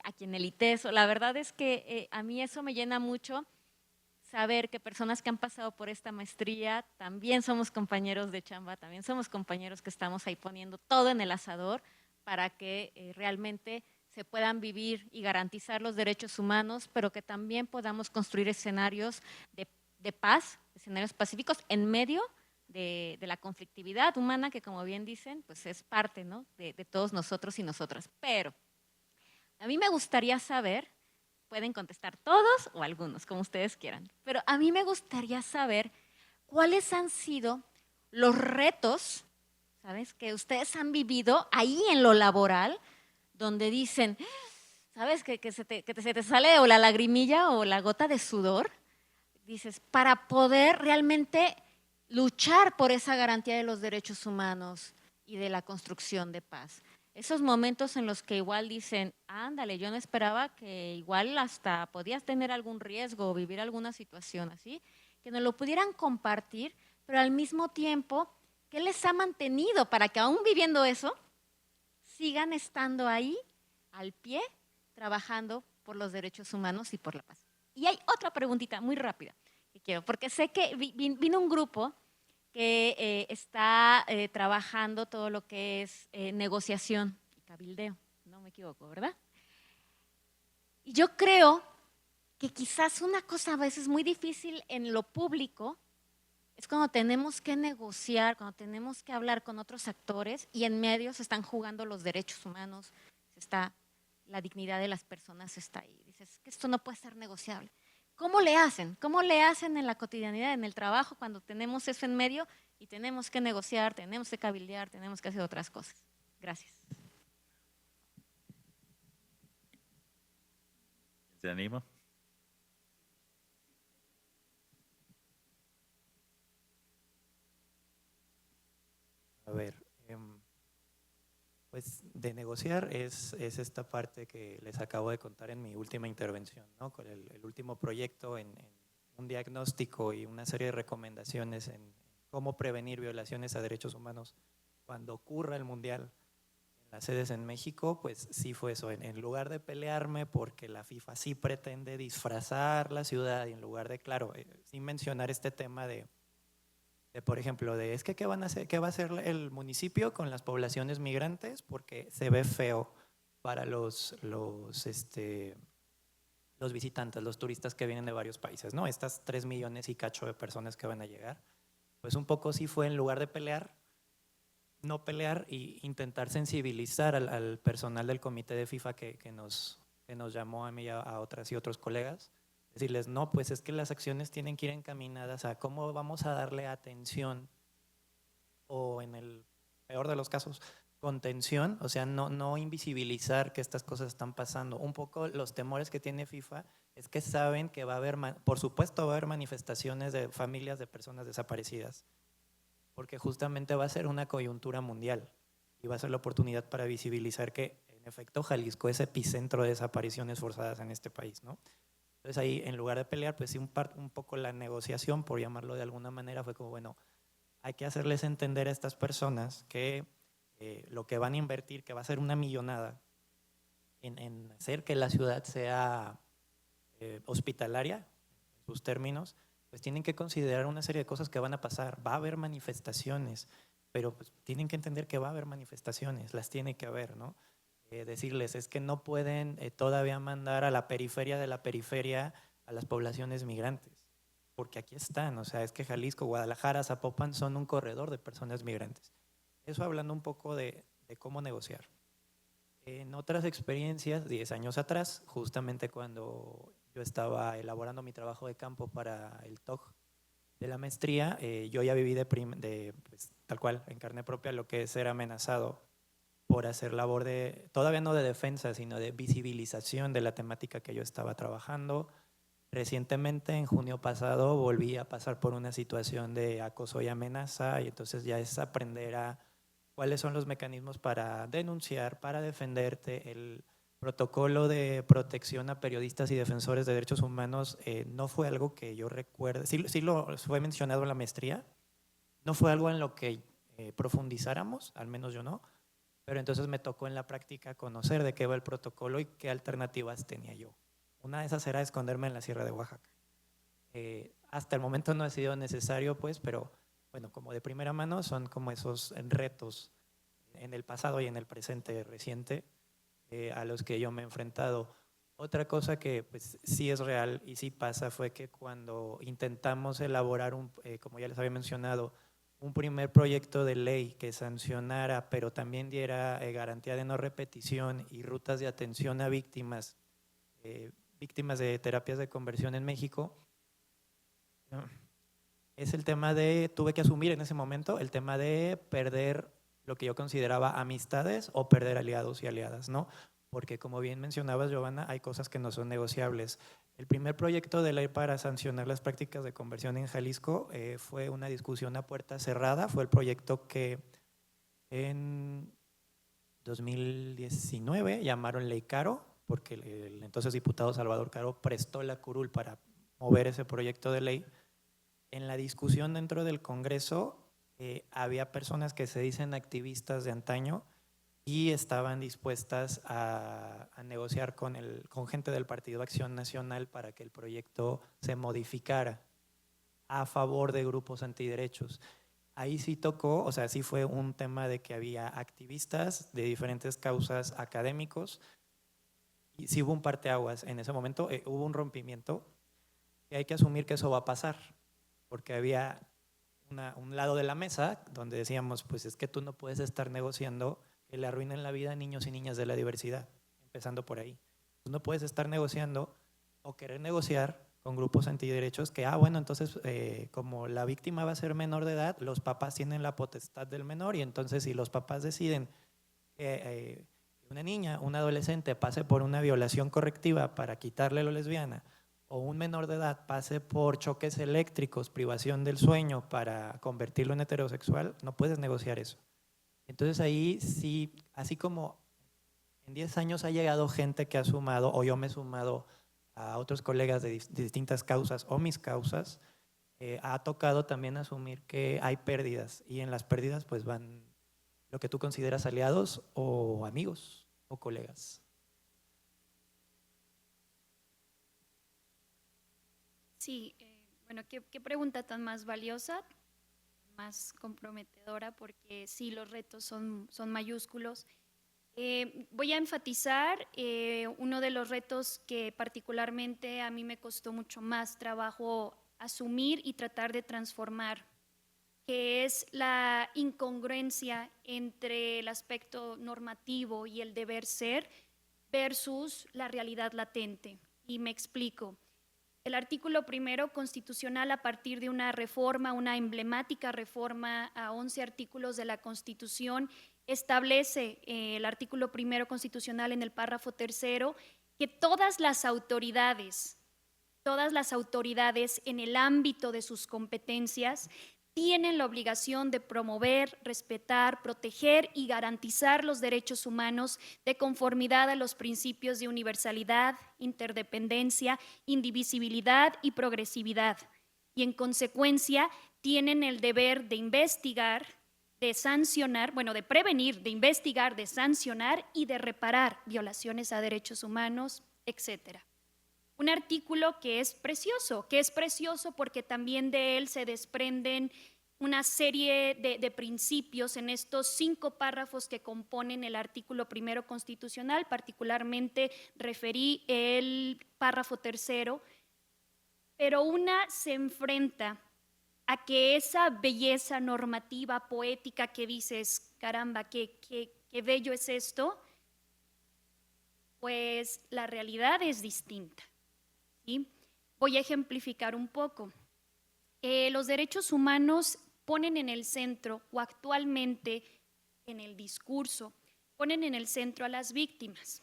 aquí en el ITESO. La verdad es que a mí eso me llena mucho, saber que personas que han pasado por esta maestría también somos compañeros de chamba, también somos compañeros que estamos ahí poniendo todo en el asador para que realmente se puedan vivir y garantizar los derechos humanos, pero que también podamos construir escenarios de paz, escenarios pacíficos en medio de la conflictividad humana que, como bien dicen, pues es parte, ¿no?, de todos nosotros y nosotras. Pero a mí me gustaría saber Pueden contestar todos o algunos, como ustedes quieran. Pero a mí me gustaría saber cuáles han sido los retos, ¿sabes?, que ustedes han vivido ahí en lo laboral, donde dicen, ¿sabes?, que se te sale o la lagrimilla o la gota de sudor, dices, para poder realmente luchar por esa garantía de los derechos humanos y de la construcción de paz. Esos momentos en los que igual dicen, ándale, yo no esperaba que igual hasta podías tener algún riesgo o vivir alguna situación así, que nos lo pudieran compartir, pero al mismo tiempo, ¿qué les ha mantenido para que aún viviendo eso, sigan estando ahí, al pie, trabajando por los derechos humanos y por la paz? Y hay otra preguntita muy rápida que quiero, porque sé que vino un grupo que está trabajando todo lo que es negociación y cabildeo, no me equivoco, ¿verdad? Y yo creo que quizás una cosa a veces muy difícil en lo público es cuando tenemos que negociar, cuando tenemos que hablar con otros actores y en medio se están jugando los derechos humanos, la dignidad de las personas está ahí. Dices que esto no puede ser negociable. ¿Cómo le hacen? ¿Cómo le hacen en la cotidianidad, en el trabajo, cuando tenemos eso en medio y tenemos que negociar, tenemos que cabildear, tenemos que hacer otras cosas? Gracias. ¿Se anima? A ver, pues de negociar es esta parte que les acabo de contar en mi última intervención, ¿no? Con el último proyecto en un diagnóstico y una serie de recomendaciones en cómo prevenir violaciones a derechos humanos cuando ocurra el Mundial en las sedes en México, pues sí fue eso, en lugar de pelearme porque la FIFA sí pretende disfrazar la ciudad y en lugar de, claro, sin mencionar este tema de por ejemplo, es que ¿qué va a hacer el municipio con las poblaciones migrantes? Porque se ve feo para los visitantes, los turistas que vienen de varios países, ¿no? Estas 3 millones y cacho de personas que van a llegar. Pues un poco sí fue en lugar de pelear, no pelear e intentar sensibilizar al personal del comité de FIFA que nos llamó a mí y a otras y otros colegas. Decirles, no, pues es que las acciones tienen que ir encaminadas a cómo vamos a darle atención o en el peor de los casos, contención, o sea, no invisibilizar que estas cosas están pasando. Un poco los temores que tiene FIFA es que saben que va a haber, por supuesto va a haber manifestaciones de familias de personas desaparecidas, porque justamente va a ser una coyuntura mundial y va a ser la oportunidad para visibilizar que en efecto Jalisco es epicentro de desapariciones forzadas en este país, ¿no? Entonces ahí, en lugar de pelear, pues sí, un poco la negociación, por llamarlo de alguna manera, fue como, bueno, hay que hacerles entender a estas personas que lo que van a invertir, que va a ser una millonada en hacer que la ciudad sea hospitalaria, en sus términos, pues tienen que considerar una serie de cosas que van a pasar. Va a haber manifestaciones, pero pues tienen que entender que va a haber manifestaciones, las tiene que haber, ¿no? Decirles es que no pueden todavía mandar a la periferia de la periferia a las poblaciones migrantes, porque aquí están, o sea, es que Jalisco, Guadalajara, Zapopan son un corredor de personas migrantes. Eso hablando un poco de cómo negociar. En otras experiencias, 10 años atrás, justamente cuando yo estaba elaborando mi trabajo de campo para el TOC de la maestría, yo ya viví pues, tal cual, en carne propia, lo que es ser amenazado por hacer labor todavía no de defensa, sino de visibilización de la temática que yo estaba trabajando. Recientemente, en junio pasado, volví a pasar por una situación de acoso y amenaza, y entonces ya es aprender a cuáles son los mecanismos para denunciar, para defenderte. El protocolo de protección a periodistas y defensores de derechos humanos no fue algo que yo recuerde, sí lo fue mencionado en la maestría, no fue algo en lo que profundizáramos, al menos yo no. Pero entonces me tocó en la práctica conocer de qué va el protocolo y qué alternativas tenía yo. Una de esas era esconderme en la Sierra de Oaxaca. Hasta el momento no ha sido necesario, pues, pero bueno, como de primera mano son como esos retos en el pasado y en el presente reciente a los que yo me he enfrentado. Otra cosa que pues, sí es real y sí pasa fue que cuando intentamos elaborar, como ya les había mencionado, un primer proyecto de ley que sancionara, pero también diera garantía de no repetición y rutas de atención a víctimas víctimas de terapias de conversión en México, es el tema de, tuve que asumir en ese momento el tema de perder lo que yo consideraba amistades o perder aliados y aliadas, ¿no? Porque como bien mencionabas, Giovanna, hay cosas que no son negociables. El primer proyecto de ley para sancionar las prácticas de conversión en Jalisco fue una discusión a puerta cerrada, fue el proyecto que en 2019 llamaron Ley Caro, porque el entonces diputado Salvador Caro prestó la curul para mover ese proyecto de ley. En la discusión dentro del Congreso había personas que se dicen activistas de antaño y estaban dispuestas a negociar con gente del Partido Acción Nacional para que el proyecto se modificara a favor de grupos antiderechos. Ahí sí tocó, o sea, sí fue un tema de que había activistas de diferentes causas, académicos, y sí hubo un parteaguas en ese momento, hubo un rompimiento, y hay que asumir que eso va a pasar, porque había un lado de la mesa donde decíamos, pues es que tú no puedes estar negociando que le arruinen la vida a niños y niñas de la diversidad, empezando por ahí. Tú no puedes estar negociando o querer negociar con grupos antiderechos que, bueno, entonces como la víctima va a ser menor de edad, los papás tienen la potestad del menor y entonces si los papás deciden que una niña, un adolescente pase por una violación correctiva para quitarle lo lesbiana o un menor de edad pase por choques eléctricos, privación del sueño para convertirlo en heterosexual, no puedes negociar eso. Entonces ahí sí, así como en 10 años ha llegado gente que ha sumado, o yo me he sumado a otros colegas de distintas causas o mis causas, ha tocado también asumir que hay pérdidas y en las pérdidas pues van lo que tú consideras aliados o amigos o colegas. Sí, bueno, qué pregunta tan más valiosa, más comprometedora, porque sí, los retos son mayúsculos. Voy a enfatizar uno de los retos que particularmente a mí me costó mucho más trabajo asumir y tratar de transformar, que es la incongruencia entre el aspecto normativo y el deber ser versus la realidad latente. Y me explico. El artículo primero constitucional, a partir de una reforma, una emblemática reforma a 11 artículos de la Constitución, establece el artículo primero constitucional en el párrafo tercero que todas las autoridades en el ámbito de sus competencias tienen la obligación de promover, respetar, proteger y garantizar los derechos humanos de conformidad a los principios de universalidad, interdependencia, indivisibilidad y progresividad. Y en consecuencia tienen el deber de investigar, de sancionar, de prevenir, de investigar, de sancionar y de reparar violaciones a derechos humanos, etc. Un artículo que es precioso porque también de él se desprenden una serie de principios en estos 5 párrafos que componen el artículo primero constitucional, particularmente referí el párrafo tercero, pero una se enfrenta a que esa belleza normativa, poética que dices, caramba, qué bello es esto, pues la realidad es distinta. ¿Sí? Voy a ejemplificar un poco. Los derechos humanos ponen en el centro, o actualmente en el discurso, ponen en el centro a las víctimas.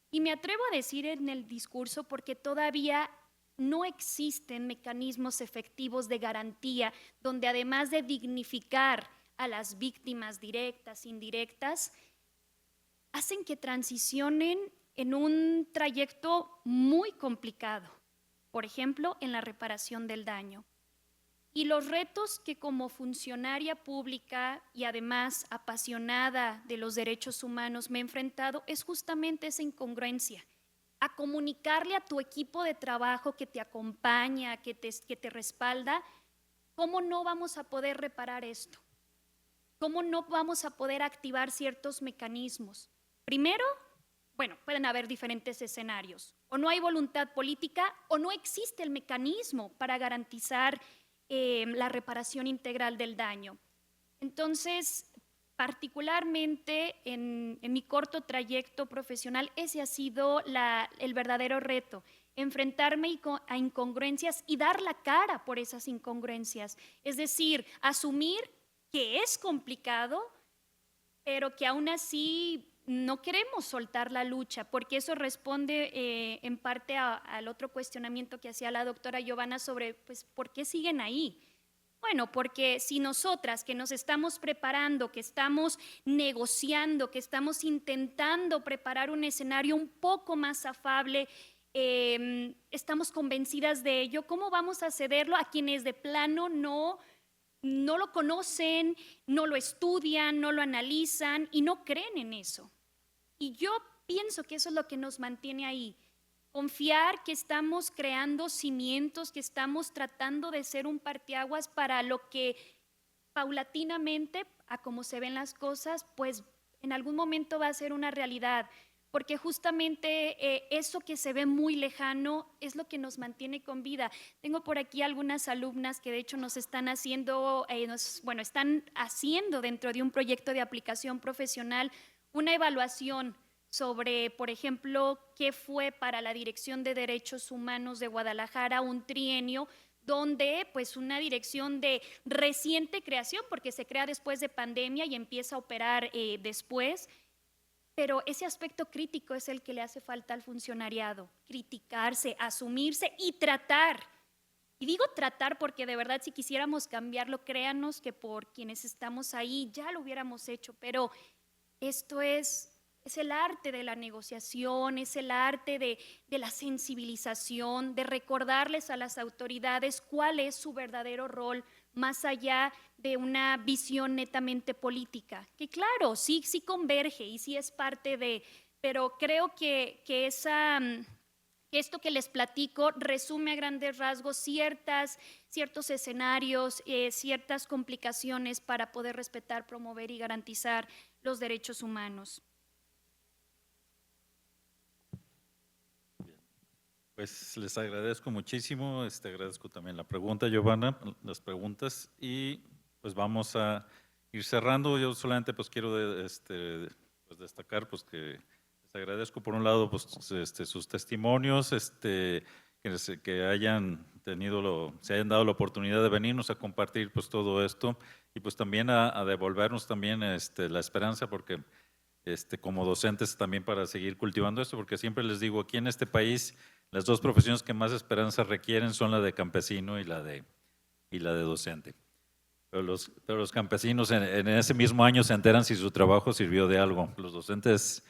Y me atrevo a decir en el discurso porque todavía no existen mecanismos efectivos de garantía donde además de dignificar a las víctimas directas, indirectas, hacen que transicionen en un trayecto muy complicado, por ejemplo, en la reparación del daño. Y los retos que como funcionaria pública y además apasionada de los derechos humanos me he enfrentado es justamente esa incongruencia, a comunicarle a tu equipo de trabajo que te acompaña, que te respalda, cómo no vamos a poder reparar esto, cómo no vamos a poder activar ciertos mecanismos. Primero, pueden haber diferentes escenarios. O no hay voluntad política o no existe el mecanismo para garantizar la reparación integral del daño. Entonces, particularmente en mi corto trayecto profesional, ese ha sido el verdadero reto, enfrentarme a incongruencias y dar la cara por esas incongruencias. Es decir, asumir que es complicado, pero que aún así no queremos soltar la lucha, porque eso responde en parte al otro cuestionamiento que hacía la doctora Giovanna sobre, pues, ¿por qué siguen ahí? Bueno, porque si nosotras que nos estamos preparando, que estamos negociando, que estamos intentando preparar un escenario un poco más afable, estamos convencidas de ello, ¿cómo vamos a cederlo a quienes de plano no lo conocen, no lo estudian, no lo analizan y no creen en eso? Y yo pienso que eso es lo que nos mantiene ahí. Confiar que estamos creando cimientos, que estamos tratando de ser un parteaguas para lo que paulatinamente, a como se ven las cosas, pues en algún momento va a ser una realidad. Porque justamente eso que se ve muy lejano es lo que nos mantiene con vida. Tengo por aquí algunas alumnas que de hecho nos están haciendo, están haciendo dentro de un proyecto de aplicación profesional una evaluación sobre, por ejemplo, qué fue para la Dirección de Derechos Humanos de Guadalajara un trienio donde pues una dirección de reciente creación, porque se crea después de pandemia y empieza a operar después, pero ese aspecto crítico es el que le hace falta al funcionariado, criticarse, asumirse y tratar. Y digo tratar porque de verdad si quisiéramos cambiarlo, créanos que por quienes estamos ahí ya lo hubiéramos hecho, pero esto es el arte de la negociación, es el arte de la sensibilización, de recordarles a las autoridades cuál es su verdadero rol, más allá de una visión netamente política, que claro, sí converge y sí es parte de, pero creo que esto que les platico resume a grandes rasgos ciertos escenarios, ciertas complicaciones para poder respetar, promover y garantizar los derechos humanos. Pues les agradezco muchísimo, agradezco también la pregunta, Giovanna, las preguntas, y pues vamos a ir cerrando. Yo solamente pues quiero pues destacar pues que les agradezco por un lado pues sus testimonios, que se hayan dado la oportunidad de venirnos a compartir pues todo esto y pues también a devolvernos también la esperanza, porque como docentes también para seguir cultivando esto, porque siempre les digo, aquí en este país las dos profesiones que más esperanza requieren son la de campesino y la de docente. Pero los campesinos en ese mismo año se enteran si su trabajo sirvió de algo. Los docentes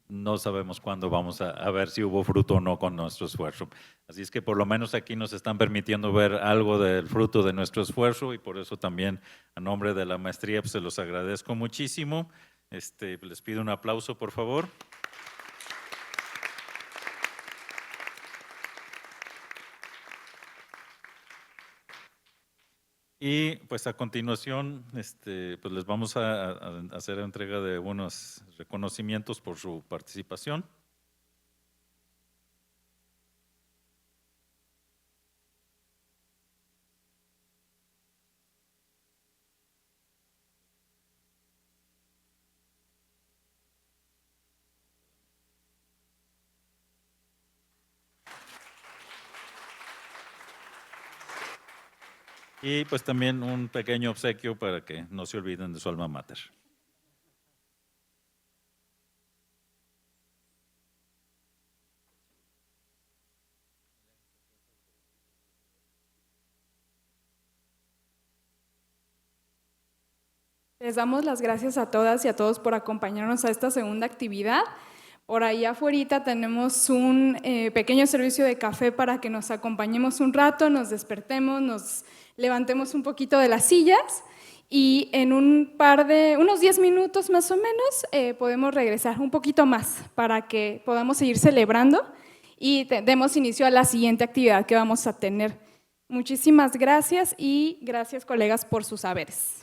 no sabemos cuándo vamos a ver si hubo fruto o no con nuestro esfuerzo. Así es que por lo menos aquí nos están permitiendo ver algo del fruto de nuestro esfuerzo y por eso también a nombre de la maestría pues se los agradezco muchísimo. Les pido un aplauso, por favor. Y pues a continuación pues les vamos a hacer entrega de unos reconocimientos por su participación. Y pues también un pequeño obsequio para que no se olviden de su alma mater. Les damos las gracias a todas y a todos por acompañarnos a esta segunda actividad. Por ahí afuera tenemos un pequeño servicio de café para que nos acompañemos un rato, nos despertemos, nos levantemos un poquito de las sillas y en unos 10 minutos más o menos podemos regresar un poquito más para que podamos seguir celebrando y demos inicio a la siguiente actividad que vamos a tener. Muchísimas gracias y gracias, colegas, por sus saberes.